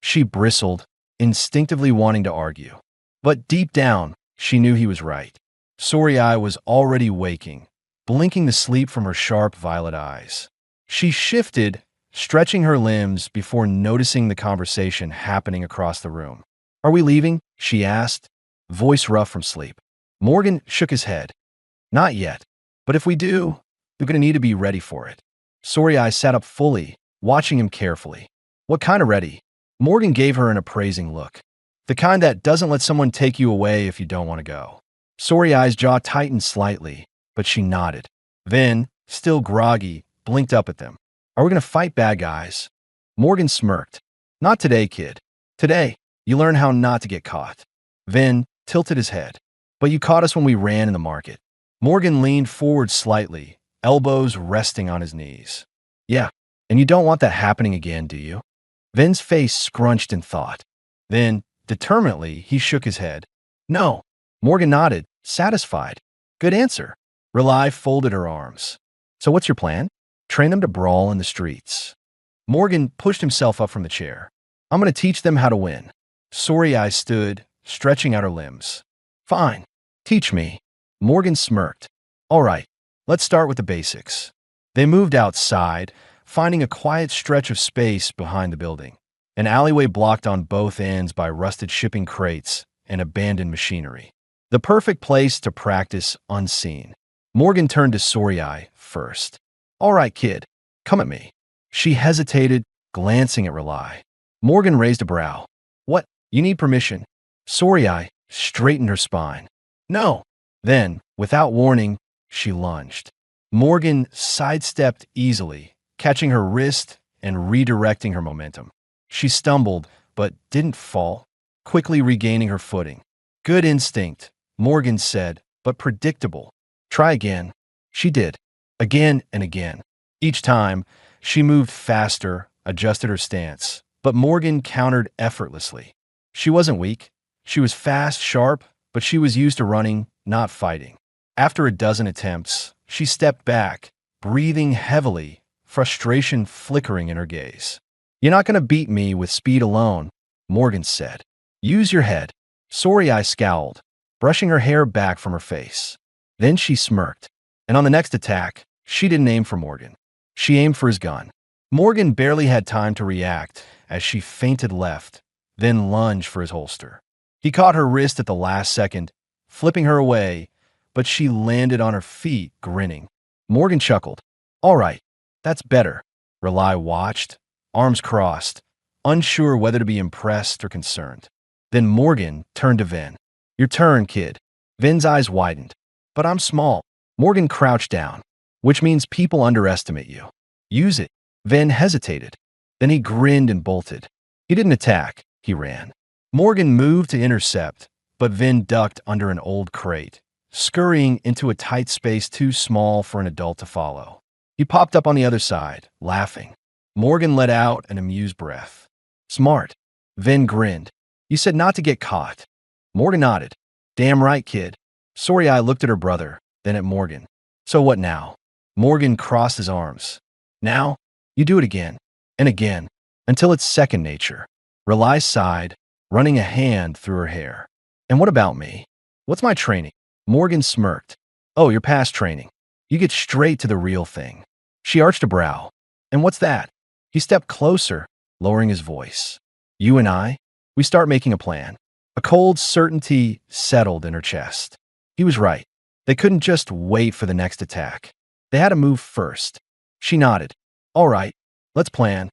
She bristled, instinctively wanting to argue. But deep down, she knew he was right. Sorry-Eye was already waking, blinking the sleep from her sharp violet eyes. She shifted, stretching her limbs before noticing the conversation happening across the room. "Are we leaving?" she asked, voice rough from sleep. Morgan shook his head. "Not yet. But if we do, we're going to need to be ready for it." Sorry-Eye sat up fully, watching him carefully. "What kind of ready?" Morgan gave her an appraising look. "The kind that doesn't let someone take you away if you don't want to go." Sorry-Eye's jaw tightened slightly, but she nodded. Then, still groggy, blinked up at them. "Are we going to fight bad guys?" Morgan smirked. "Not today, kid. Today, you learn how not to get caught." Vin tilted his head. "But you caught us when we ran in the market." Morgan leaned forward slightly, elbows resting on his knees. "Yeah, and you don't want that happening again, do you?" Vin's face scrunched in thought. Then, determinedly, he shook his head. "No." Morgan nodded, satisfied. "Good answer." Rely folded her arms. "So what's your plan?" "Train them to brawl in the streets." Morgan pushed himself up from the chair. "I'm going to teach them how to win." Sorry-Eye stood, stretching out her limbs. "Fine. Teach me." Morgan smirked. "All right, let's start with the basics." They moved outside, finding a quiet stretch of space behind the building, an alleyway blocked on both ends by rusted shipping crates and abandoned machinery. The perfect place to practice unseen. Morgan turned to Sorry-Eye first. "All right, kid, come at me." She hesitated, glancing at Rely. Morgan raised a brow. "What? You need permission?" Sorry-Eye straightened her spine. "No." Then, without warning, she lunged. Morgan sidestepped easily, catching her wrist and redirecting her momentum. She stumbled, but didn't fall, quickly regaining her footing. "Good instinct," Morgan said, "but predictable. Try again." She did, again and again. Each time, she moved faster, adjusted her stance, but Morgan countered effortlessly. She wasn't weak. She was fast, sharp, but she was used to running, not fighting. After a dozen attempts, she stepped back, breathing heavily, frustration flickering in her gaze. "You're not going to beat me with speed alone," Morgan said. "Use your head." Sorry, scowled, brushing her hair back from her face. Then she smirked. And on the next attack, she didn't aim for Morgan. She aimed for his gun. Morgan barely had time to react as she feinted left, then lunged for his holster. He caught her wrist at the last second, flipping her away, but she landed on her feet, grinning. Morgan chuckled. "All right, that's better." Rely watched, arms crossed, unsure whether to be impressed or concerned. Then Morgan turned to Vin. "Your turn, kid." Vin's eyes widened. "But I'm small." Morgan crouched down, "which means people underestimate you." "Use it." Vin hesitated. Then he grinned and bolted. He didn't attack, he ran. Morgan moved to intercept, but Vin ducked under an old crate, scurrying into a tight space too small for an adult to follow. He popped up on the other side, laughing. Morgan let out an amused breath. "Smart." Vin grinned. "You said not to get caught." Morgan nodded. "Damn right, kid." Sorry, I looked at her brother, then at Morgan. "So what now?" Morgan crossed his arms. "Now, you do it again, and again, until it's second nature." Rely sighed, running a hand through her hair. "And what about me? What's my training?" Morgan smirked. "Oh, you're past training. You get straight to the real thing." She arched a brow. "And what's that?" He stepped closer, lowering his voice. "You and I, we start making a plan." A cold certainty settled in her chest. He was right. They couldn't just wait for the next attack. They had to move first. She nodded. "All right, let's plan."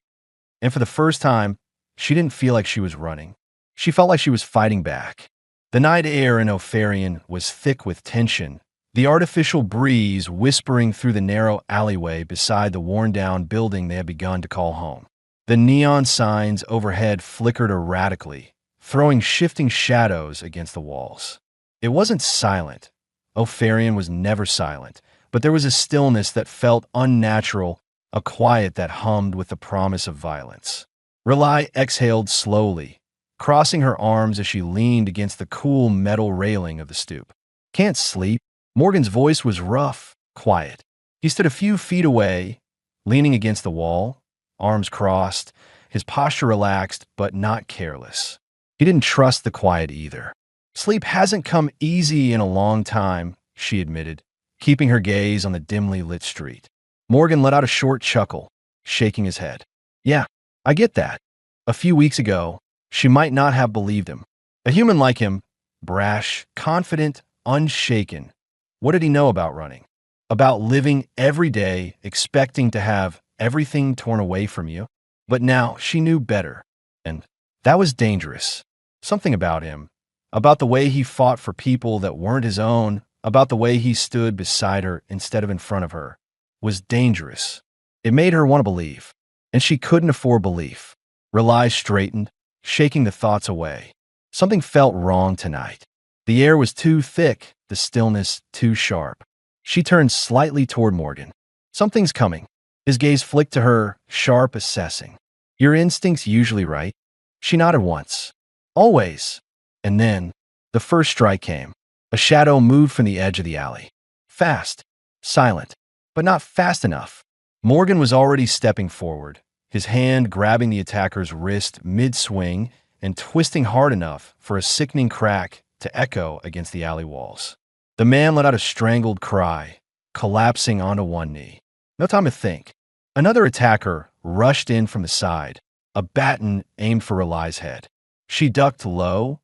And for the first time, she didn't feel like she was running. She felt like she was fighting back. The night air in Opharian was thick with tension, the artificial breeze whispering through the narrow alleyway beside the worn-down building they had begun to call home. The neon signs overhead flickered erratically, throwing shifting shadows against the walls. It wasn't silent. Opharian was never silent, but there was a stillness that felt unnatural, a quiet that hummed with the promise of violence. Rely exhaled slowly, crossing her arms as she leaned against the cool metal railing of the stoop. "Can't sleep?" Morgan's voice was rough, quiet. He stood a few feet away, leaning against the wall, arms crossed, his posture relaxed but not careless. He didn't trust the quiet either. "Sleep hasn't come easy in a long time," she admitted, keeping her gaze on the dimly lit street. Morgan let out a short chuckle, shaking his head. "Yeah, I get that." A few weeks ago, she might not have believed him. A human like him, brash, confident, unshaken. What did he know about running? About living every day, expecting to have everything torn away from you? But now she knew better, and that was dangerous. Something about him, about the way he fought for people that weren't his own, about the way he stood beside her instead of in front of her, was dangerous. It made her want to believe, and she couldn't afford belief. Rely straightened, shaking the thoughts away. Something felt wrong tonight. The air was too thick, the stillness too sharp. She turned slightly toward Morgan. "Something's coming." His gaze flicked to her, sharp, assessing. "Your instinct's usually right." She nodded once. "Always." And then, the first strike came. A shadow moved from the edge of the alley. Fast, silent, but not fast enough. Morgan was already stepping forward, his hand grabbing the attacker's wrist mid-swing and twisting hard enough for a sickening crack to echo against the alley walls. The man let out a strangled cry, collapsing onto one knee. No time to think. Another attacker rushed in from the side, a baton aimed for Rely's head. She ducked low,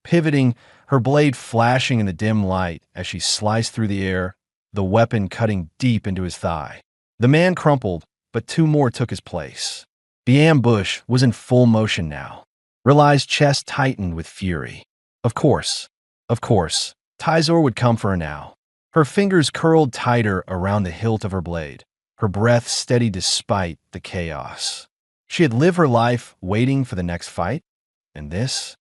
pivoting, her blade flashing in the dim light as she sliced through the air, the weapon cutting deep into his thigh. The man crumpled, but two more took his place. The ambush was in full motion now. Rely's chest tightened with fury. Of course, Tizor would come for her now. Her fingers curled tighter around the hilt of her blade, her breath steady despite the chaos. She had lived her life waiting for the next fight, and this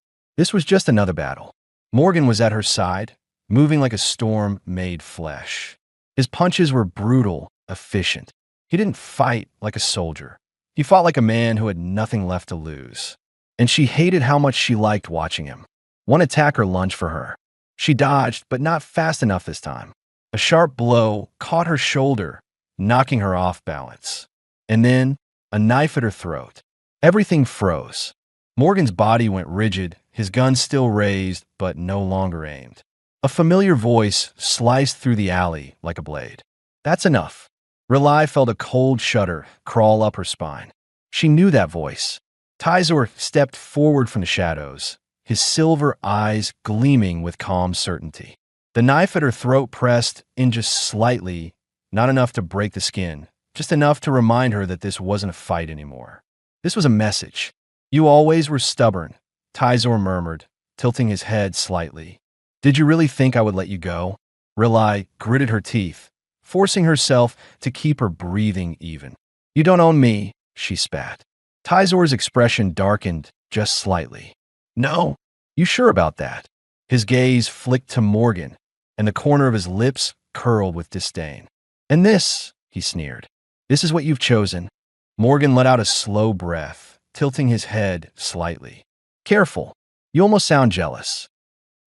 was just another battle. Morgan was at her side, moving like a storm made flesh. His punches were brutal, efficient. He didn't fight like a soldier. He fought like a man who had nothing left to lose. And she hated how much she liked watching him. One attacker lunged for her. She dodged, but not fast enough this time. A sharp blow caught her shoulder, knocking her off balance. And then, a knife at her throat. Everything froze. Morgan's body went rigid, his gun still raised, but no longer aimed. A familiar voice sliced through the alley like a blade. That's enough. Rely felt a cold shudder crawl up her spine. She knew that voice. Tyzor stepped forward from the shadows, his silver eyes gleaming with calm certainty. The knife at her throat pressed in just slightly, not enough to break the skin, just enough to remind her that this wasn't a fight anymore. This was a message. You always were stubborn, Tyzor murmured, tilting his head slightly. Did you really think I would let you go? Rely gritted her teeth, forcing herself to keep her breathing even. You don't own me, she spat. Tyzor's expression darkened just slightly. No, you sure about that? His gaze flicked to Morgan, and the corner of his lips curled with disdain. And this, he sneered, this is what you've chosen. Morgan let out a slow breath, tilting his head slightly. Careful, you almost sound jealous.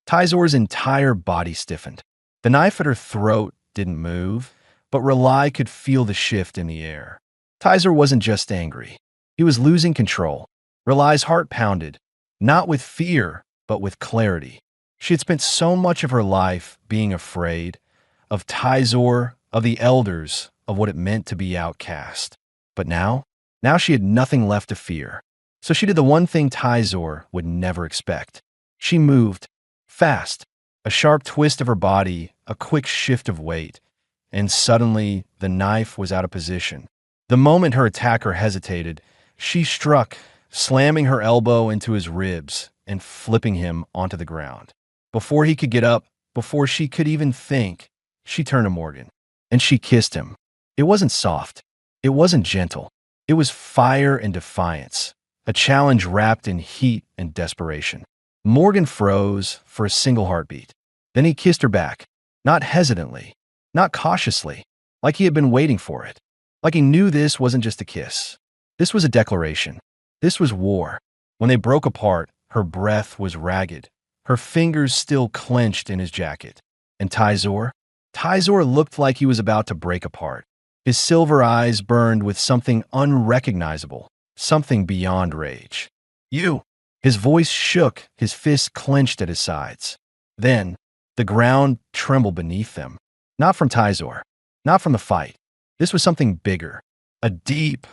Tyzor's entire body stiffened. The knife at her throat didn't move, but Rely could feel the shift in the air. Tyzor wasn't just angry. He was losing control. Rely's heart pounded, not with fear, but with clarity. She had spent so much of her life being afraid of Tyzor, of the elders, of what it meant to be outcast. But now she had nothing left to fear. So she did the one thing Tyzor would never expect. She moved, fast, a sharp twist of her body, a quick shift of weight, and suddenly the knife was out of position. The moment her attacker hesitated, she struck, slamming her elbow into his ribs and flipping him onto the ground. Before he could get up, before she could even think, she turned to Morgan, and she kissed him. It wasn't soft. It wasn't gentle. It was fire and defiance, a challenge wrapped in heat and desperation. Morgan froze for a single heartbeat. Then he kissed her back, not hesitantly, not cautiously, like he had been waiting for it, like he knew this wasn't just a kiss. This was a declaration. This was war. When they broke apart, her breath was ragged, her fingers still clenched in his jacket. And Tyzor looked like he was about to break apart. His silver eyes burned with something unrecognizable, something beyond rage. You! His voice shook, his fists clenched at his sides. Then, the ground trembled beneath them. Not from Tyzor, not from the fight. This was something bigger. A deep,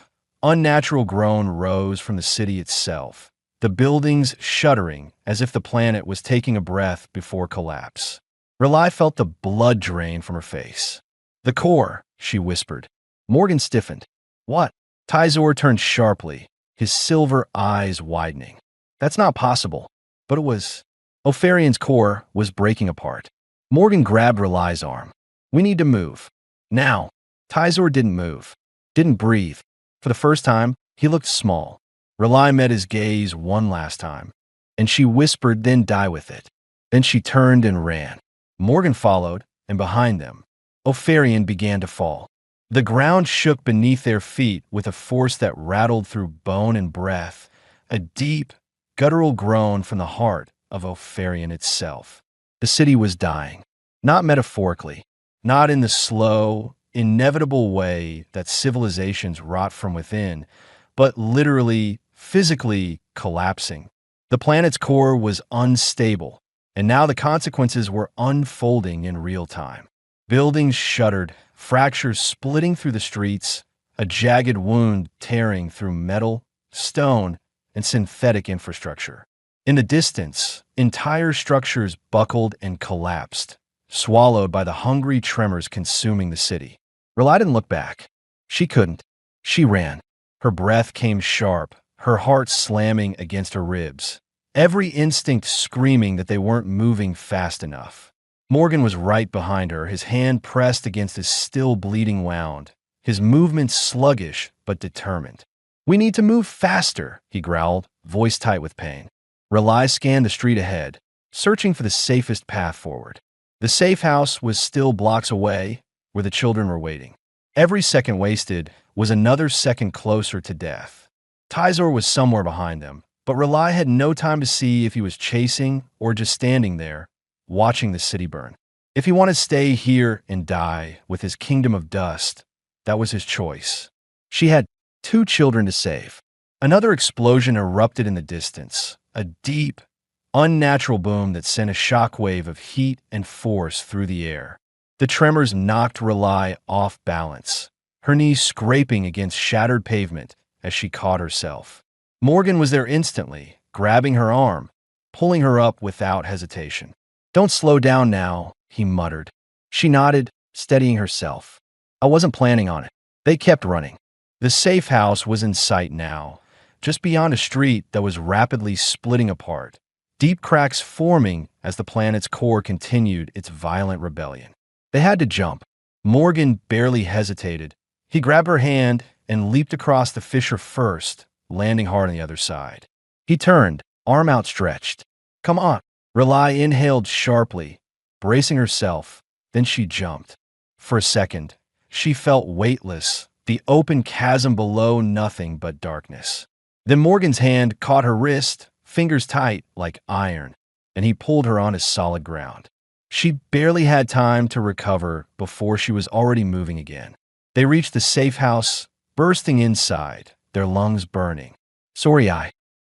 unnatural groan rose from the city itself, the buildings shuddering as if the planet was taking a breath before collapse. Rely felt the blood drain from her face. The core, she whispered. Morgan stiffened. What? Tyzor turned sharply, his silver eyes widening. That's not possible. But it was. Opharian's core was breaking apart. Morgan grabbed Rely's arm. We need to move. Now. Tyzor didn't move. Didn't breathe. For the first time, he looked small. Rely met his gaze one last time. And she whispered, then die with it. Then she turned and ran. Morgan followed, and behind them, Opharian began to fall. The ground shook beneath their feet with a force that rattled through bone and breath, a deep, guttural groan from the heart of Opharian itself. The city was dying, not metaphorically, not in the slow, inevitable way that civilizations rot from within, but literally, physically collapsing. The planet's core was unstable, and now the consequences were unfolding in real time. Buildings shuddered, fractures splitting through the streets, a jagged wound tearing through metal, stone, and synthetic infrastructure. In the distance, entire structures buckled and collapsed, swallowed by the hungry tremors consuming the city. Rely didn't look back. She couldn't. She ran. Her breath came sharp, her heart slamming against her ribs, every instinct screaming that they weren't moving fast enough. Morgan was right behind her, his hand pressed against his still bleeding wound, his movements sluggish but determined. We need to move faster, he growled, voice tight with pain. Rely scanned the street ahead, searching for the safest path forward. The safe house was still blocks away, where the children were waiting. Every second wasted was another second closer to death. Tyzor was somewhere behind them, But Rely had no time to see if he was chasing or just standing there, watching the city burn. If he wanted to stay here and die with his kingdom of dust, that was his choice. She had 2 children to save. Another explosion erupted in the distance, a deep, unnatural boom that sent a shockwave of heat and force through the air. The tremors knocked Rely off balance, her knees scraping against shattered pavement as she caught herself. Morgan was there instantly, grabbing her arm, pulling her up without hesitation. "Don't slow down now," he muttered. She nodded, steadying herself. "I wasn't planning on it." They kept running. The safe house was in sight now, just beyond a street that was rapidly splitting apart, deep cracks forming as the planet's core continued its violent rebellion. They had to jump. Morgan barely hesitated. He grabbed her hand and leaped across the fissure first, landing hard on the other side. He turned, arm outstretched. "Come on." Rely inhaled sharply, bracing herself. Then she jumped. For a second, she felt weightless, the open chasm below nothing but darkness. Then Morgan's hand caught her wrist, fingers tight like iron, and he pulled her onto solid ground. She barely had time to recover before she was already moving again. They reached the safe house, bursting inside, their lungs burning. "Sorry,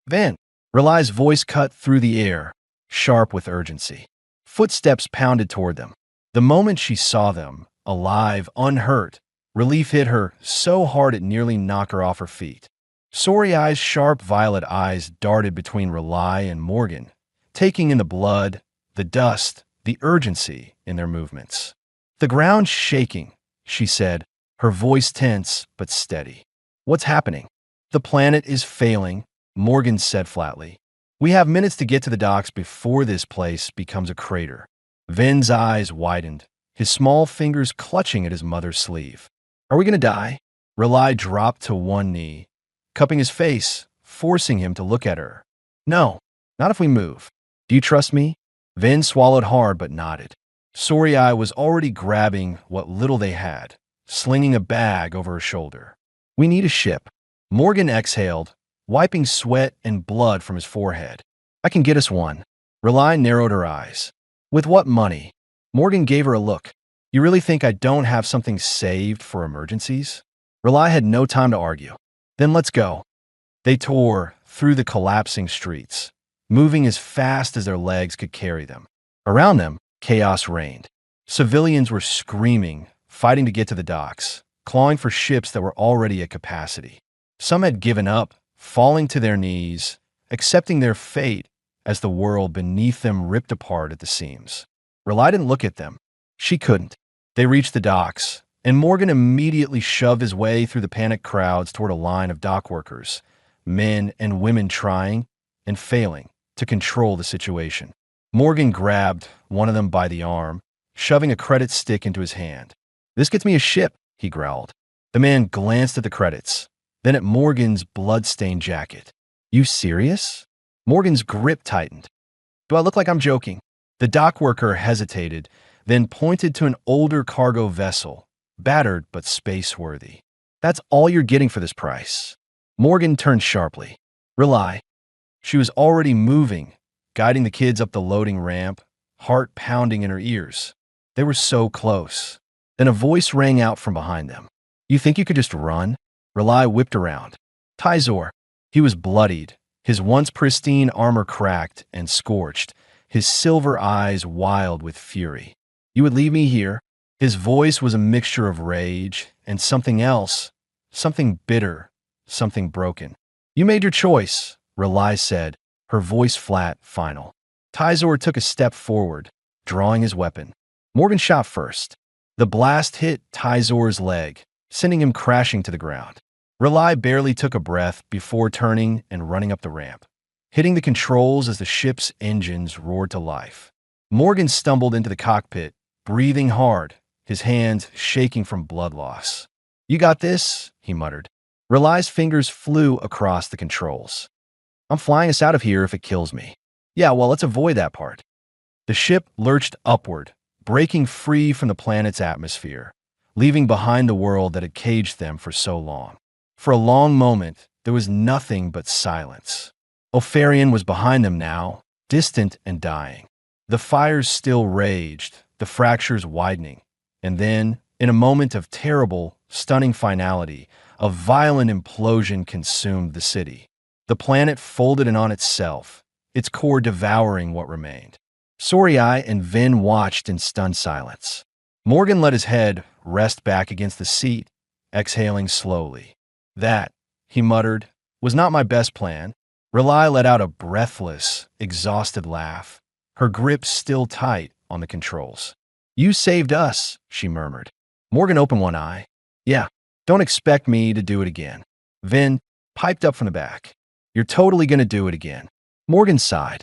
Van." Rely's voice cut through the air, sharp with urgency. Footsteps pounded toward them. The moment she saw them, alive, unhurt, relief hit her so hard it nearly knocked her off her feet. Sorry-Eye's sharp violet eyes darted between Rely and Morgan, taking in the blood, the dust, the urgency in their movements. "The ground's shaking," she said, her voice tense but steady. "What's happening?" "The planet is failing," Morgan said flatly. "We have minutes to get to the docks before this place becomes a crater." Ven's eyes widened, his small fingers clutching at his mother's sleeve. "Are we going to die?" Rely dropped to one knee, cupping his face, forcing him to look at her. "No, not if we move. Do you trust me?" Ven swallowed hard but nodded. Sorry-Eye was already grabbing what little they had, slinging a bag over her shoulder. "We need a ship." Morgan exhaled, wiping sweat and blood from his forehead. "I can get us one." Rely narrowed her eyes. "With what money?" Morgan gave her a look. "You really think I don't have something saved for emergencies?" Rely had no time to argue. "Then let's go." They tore through the collapsing streets, moving as fast as their legs could carry them. Around them, chaos reigned. Civilians were screaming, fighting to get to the docks, clawing for ships that were already at capacity. Some had given up, falling to their knees, accepting their fate as the world beneath them ripped apart at the seams. Rely didn't look at them. She couldn't. They reached the docks, and Morgan immediately shoved his way through the panicked crowds toward a line of dock workers, men and women trying and failing to control the situation. Morgan grabbed one of them by the arm, shoving a credit stick into his hand. "This gets me a ship," he growled. The man glanced at the credits, then at Morgan's blood-stained jacket. "You serious?" Morgan's grip tightened. "Do I look like I'm joking?" The dock worker hesitated, then pointed to an older cargo vessel, battered but space-worthy. "That's all you're getting for this price." Morgan turned sharply. "Rely." She was already moving, guiding the kids up the loading ramp, heart pounding in her ears. They were so close. Then a voice rang out from behind them. "You think you could just run?" Rely whipped around. Tyzor. He was bloodied, his once pristine armor cracked and scorched, his silver eyes wild with fury. "You would leave me here?" His voice was a mixture of rage and something else, something bitter, something broken. "You made your choice," Rely said, her voice flat, final. Tyzor took a step forward, drawing his weapon. Morgan shot first. The blast hit Tyzor's leg, sending him crashing to the ground. Rely barely took a breath before turning and running up the ramp, hitting the controls as the ship's engines roared to life. Morgan stumbled into the cockpit, breathing hard, his hands shaking from blood loss. "You got this," he muttered. Rely's fingers flew across the controls. "I'm flying us out of here if it kills me." "Yeah, well, let's avoid that part." The ship lurched upward, breaking free from the planet's atmosphere, leaving behind the world that had caged them for so long. For a long moment, there was nothing but silence. Opharian was behind them now, distant and dying. The fires still raged, the fractures widening. And then, in a moment of terrible, stunning finality, a violent implosion consumed the city. The planet folded in on itself, its core devouring what remained. Sorei and Vin watched in stunned silence. Morgan let his head rest back against the seat, exhaling slowly. That, he muttered, was not my best plan. Rely let out a breathless, exhausted laugh, her grip still tight on the controls. You saved us, she murmured. Morgan opened one eye. Yeah, don't expect me to do it again. Vin piped up from the back. You're totally gonna do it again. Morgan sighed.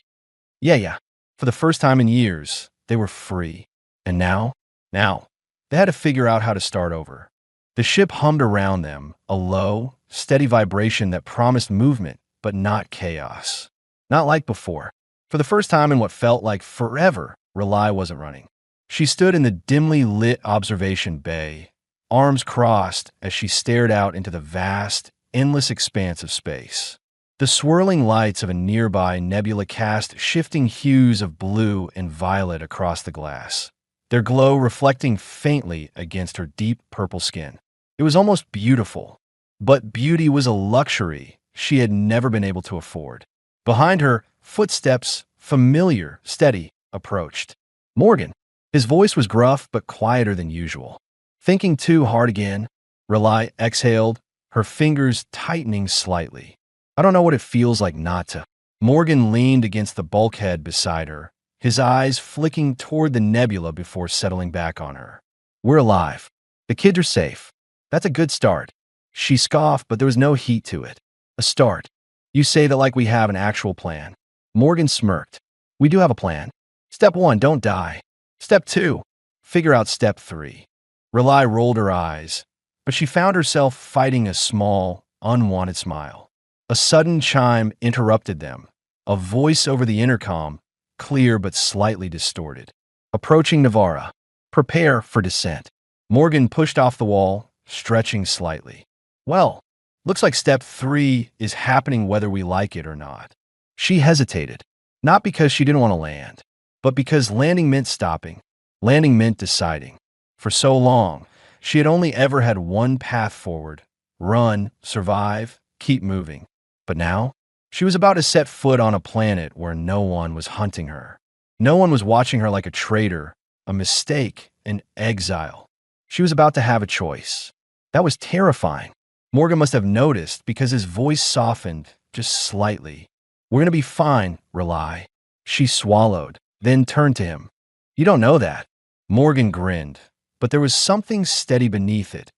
Yeah. For the first time in years, they were free. And now, they had to figure out how to start over. The ship hummed around them, a low, steady vibration that promised movement, but not chaos. Not like before. For the first time in what felt like forever, Rely wasn't running. She stood in the dimly lit observation bay, arms crossed as she stared out into the vast, endless expanse of space. The swirling lights of a nearby nebula cast shifting hues of blue and violet across the glass, their glow reflecting faintly against her deep purple skin. It was almost beautiful, but beauty was a luxury she had never been able to afford. Behind her, footsteps, familiar, steady, approached. Morgan. His voice was gruff but quieter than usual. Thinking too hard again, Rely exhaled, her fingers tightening slightly. I don't know what it feels like not to. Morgan leaned against the bulkhead beside her, his eyes flicking toward the nebula before settling back on her. We're alive. The kids are safe. That's a good start. She scoffed, but there was no heat to it. A start. You say that like we have an actual plan. Morgan smirked. We do have a plan. Step 1, don't die. Step 2, figure out step 3. Rely rolled her eyes, but she found herself fighting a small, unwanted smile. A sudden chime interrupted them, a voice over the intercom, clear but slightly distorted. Approaching Navarra. Prepare for descent. Morgan pushed off the wall, stretching slightly. Well, looks like step 3 is happening whether we like it or not. She hesitated, not because she didn't want to land, but because landing meant stopping, landing meant deciding. For so long, she had only ever had one path forward: run, survive, keep moving. But now, she was about to set foot on a planet where no one was hunting her. No one was watching her like a traitor, a mistake, an exile. She was about to have a choice. That was terrifying. Morgan must have noticed because his voice softened just slightly. We're gonna be fine, Rely. She swallowed, then turned to him. You don't know that. Morgan grinned, but there was something steady beneath it,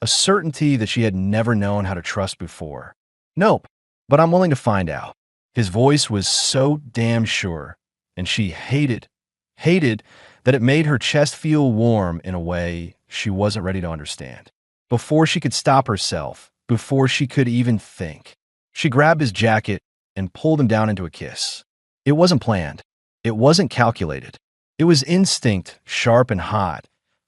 a certainty that she had never known how to trust before. Nope, but I'm willing to find out. His voice was so damn sure, and she hated that it made her chest feel warm in a way she wasn't ready to understand. Before she could stop herself, before she could even think, she grabbed his jacket and pulled him down into a kiss. It wasn't planned. It wasn't calculated. It was instinct, sharp and hot,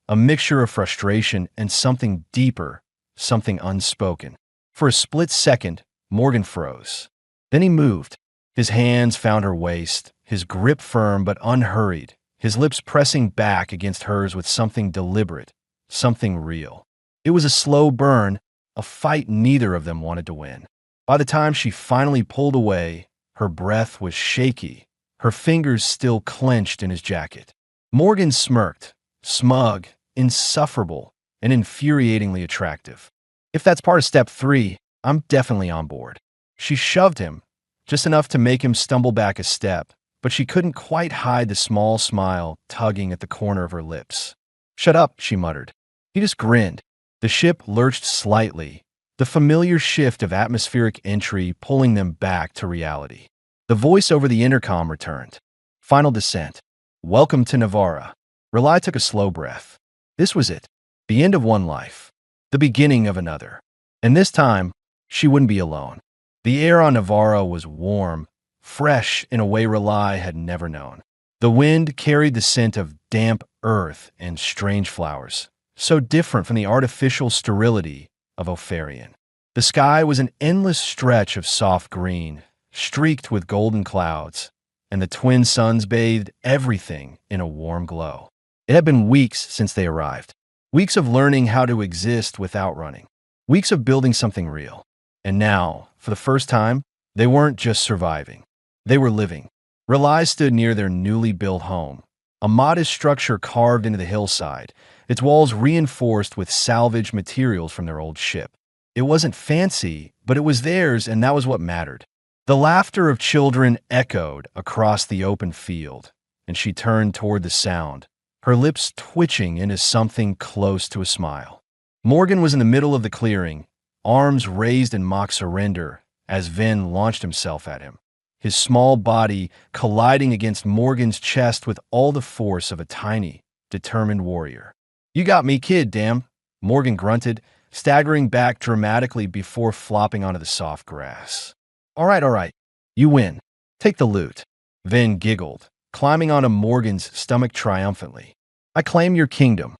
a mixture of frustration and something deeper, something unspoken. For a split second, Morgan froze. Then he moved. His hands found her waist, his grip firm but unhurried, his lips pressing back against hers with something deliberate, something real. It was a slow burn, a fight neither of them wanted to win. By the time she finally pulled away, her breath was shaky, her fingers still clenched in his jacket. Morgan smirked, smug, insufferable, and infuriatingly attractive. If that's part of step 3, I'm definitely on board. She shoved him, just enough to make him stumble back a step, but she couldn't quite hide the small smile tugging at the corner of her lips. Shut up, she muttered. He just grinned. The ship lurched slightly, the familiar shift of atmospheric entry pulling them back to reality. The voice over the intercom returned. Final descent. Welcome to Navarra. Rely took a slow breath. This was it. The end of one life. The beginning of another. And this time, she wouldn't be alone. The air on Navarra was warm, fresh in a way Rely had never known. The wind carried the scent of damp earth and strange flowers, so different from the artificial sterility of Opharian. The sky was an endless stretch of soft green, streaked with golden clouds, and the twin suns bathed everything in a warm glow. It had been weeks since they arrived. Weeks of learning how to exist without running. Weeks of building something real. And now, for the first time, they weren't just surviving. They were living. Relay stood near their newly built home, a modest structure carved into the hillside, its walls reinforced with salvaged materials from their old ship. It wasn't fancy, but it was theirs, and that was what mattered. The laughter of children echoed across the open field, and she turned toward the sound, her lips twitching into something close to a smile. Morgan was in the middle of the clearing, arms raised in mock surrender as Vin launched himself at him, his small body colliding against Morgan's chest with all the force of a tiny, determined warrior. "You got me, kid, damn," Morgan grunted, staggering back dramatically before flopping onto the soft grass. All right. You win. Take the loot." Vin giggled, climbing onto Morgan's stomach triumphantly. "I claim your kingdom."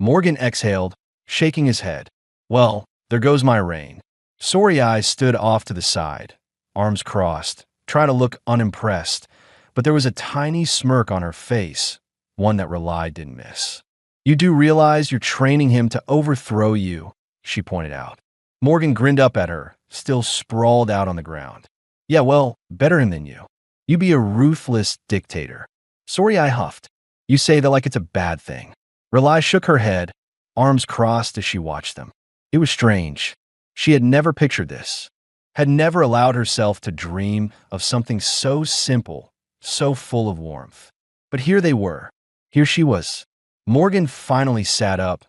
Morgan exhaled, shaking his head. "Well, there goes my reign." Sorry Eyes stood off to the side, arms crossed, trying to look unimpressed, but there was a tiny smirk on her face, one that Relay didn't miss. "You do realize you're training him to overthrow you," she pointed out. Morgan grinned up at her, still sprawled out on the ground. "Yeah, well, better him than you. You be a ruthless dictator." Sorry Eye huffed. "You say that like it's a bad thing." Relay shook her head, arms crossed as she watched them. It was strange. She had never pictured this, had never allowed herself to dream of something so simple, so full of warmth. But here they were. Here she was. Morgan finally sat up,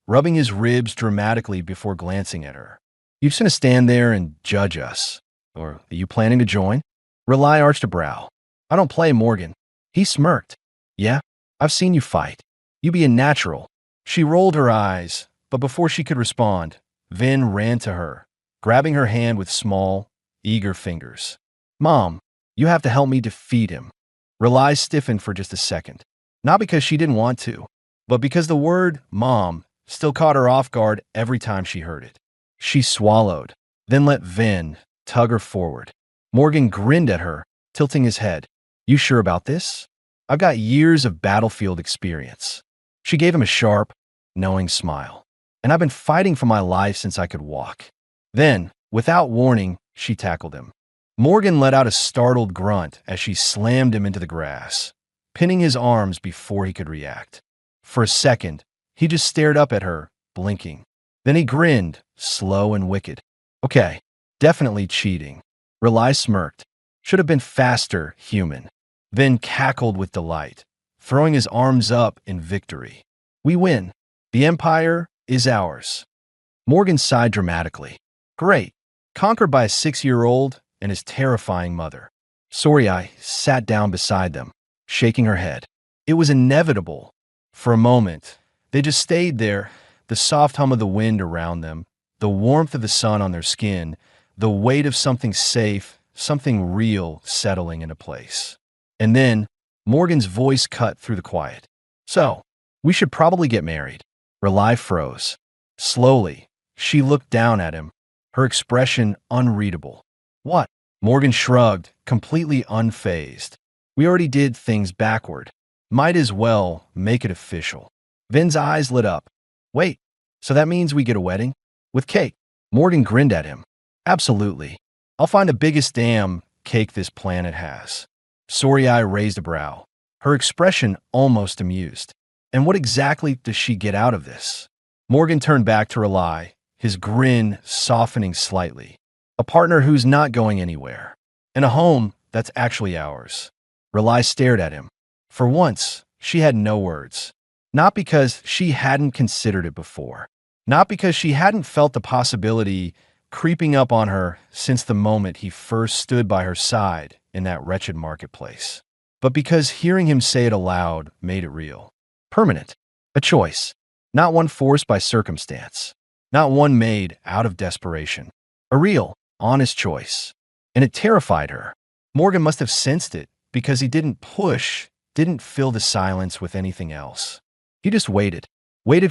rubbing his ribs dramatically before glancing at her. "You just gonna stand there and judge us? Or are you planning to join?" Relay arched a brow. "I don't play, Morgan." He smirked. "Yeah, I've seen you fight. You be a natural." She rolled her eyes, but before she could respond, Vin ran to her, grabbing her hand with small, eager fingers. "Mom, you have to help me defeat him." Relay stiffened for just a second, not because she didn't want to, but because the word "mom" still caught her off guard every time she heard it. She swallowed, then let Vin tug her forward. Morgan grinned at her, tilting his head. "You sure about this? I've got years of battlefield experience." She gave him a sharp, knowing smile. "And I've been fighting for my life since I could walk." Then, without warning, she tackled him. Morgan let out a startled grunt as she slammed him into the grass, pinning his arms before he could react. For a second, he just stared up at her, blinking. Then he grinned, slow and wicked. "Okay, definitely cheating." Relay smirked. "Should have been faster, human." Then cackled with delight, throwing his arms up in victory. "We win. The Empire is ours." Morgan sighed dramatically. "Great. Conquered by a 6-year-old and his terrifying mother." Sorry Eye sat down beside them, shaking her head. It was inevitable. For a moment, they just stayed there, the soft hum of the wind around them, the warmth of the sun on their skin, the weight of something safe, something real settling into place. And then, Morgan's voice cut through the quiet. "So, we should probably get married." Relay froze. Slowly, she looked down at him, her expression unreadable. "What?" Morgan shrugged, completely unfazed. "We already did things backward. Might as well make it official." Vin's eyes lit up. "Wait, so that means we get a wedding? With cake?" Morgan grinned at him. "Absolutely. I'll find the biggest damn cake this planet has." Sorry Eye raised a brow, her expression almost amused. "And what exactly does she get out of this?" Morgan turned back to Relay, his grin softening slightly. "A partner who's not going anywhere. And a home that's actually ours." Relay stared at him. For once, she had no words. Not because she hadn't considered it before. Not because she hadn't felt the possibility creeping up on her since the moment he first stood by her side in that wretched marketplace. But because hearing him say it aloud made it real. Permanent. A choice. Not one forced by circumstance. Not one made out of desperation. A real, honest choice. And it terrified her. Morgan must have sensed it because he didn't push, didn't fill the silence with anything else. He just waited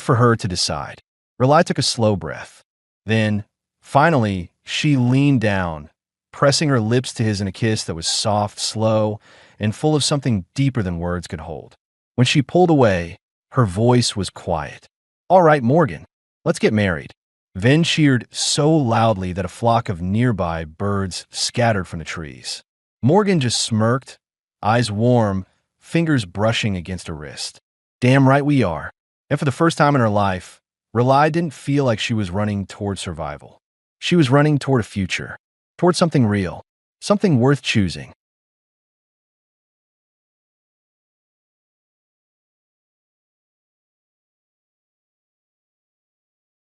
for her to decide. Relay took a slow breath. Then, finally, she leaned down, pressing her lips to his in a kiss that was soft, slow, and full of something deeper than words could hold. When she pulled away, her voice was quiet. "All right, Morgan, let's get married." Ven cheered so loudly that a flock of nearby birds scattered from the trees. Morgan just smirked, eyes warm, fingers brushing against her wrist. Damn right we are. And for the first time in her life, Rely didn't feel like she was running toward survival. She was running toward a future, toward something real, something worth choosing.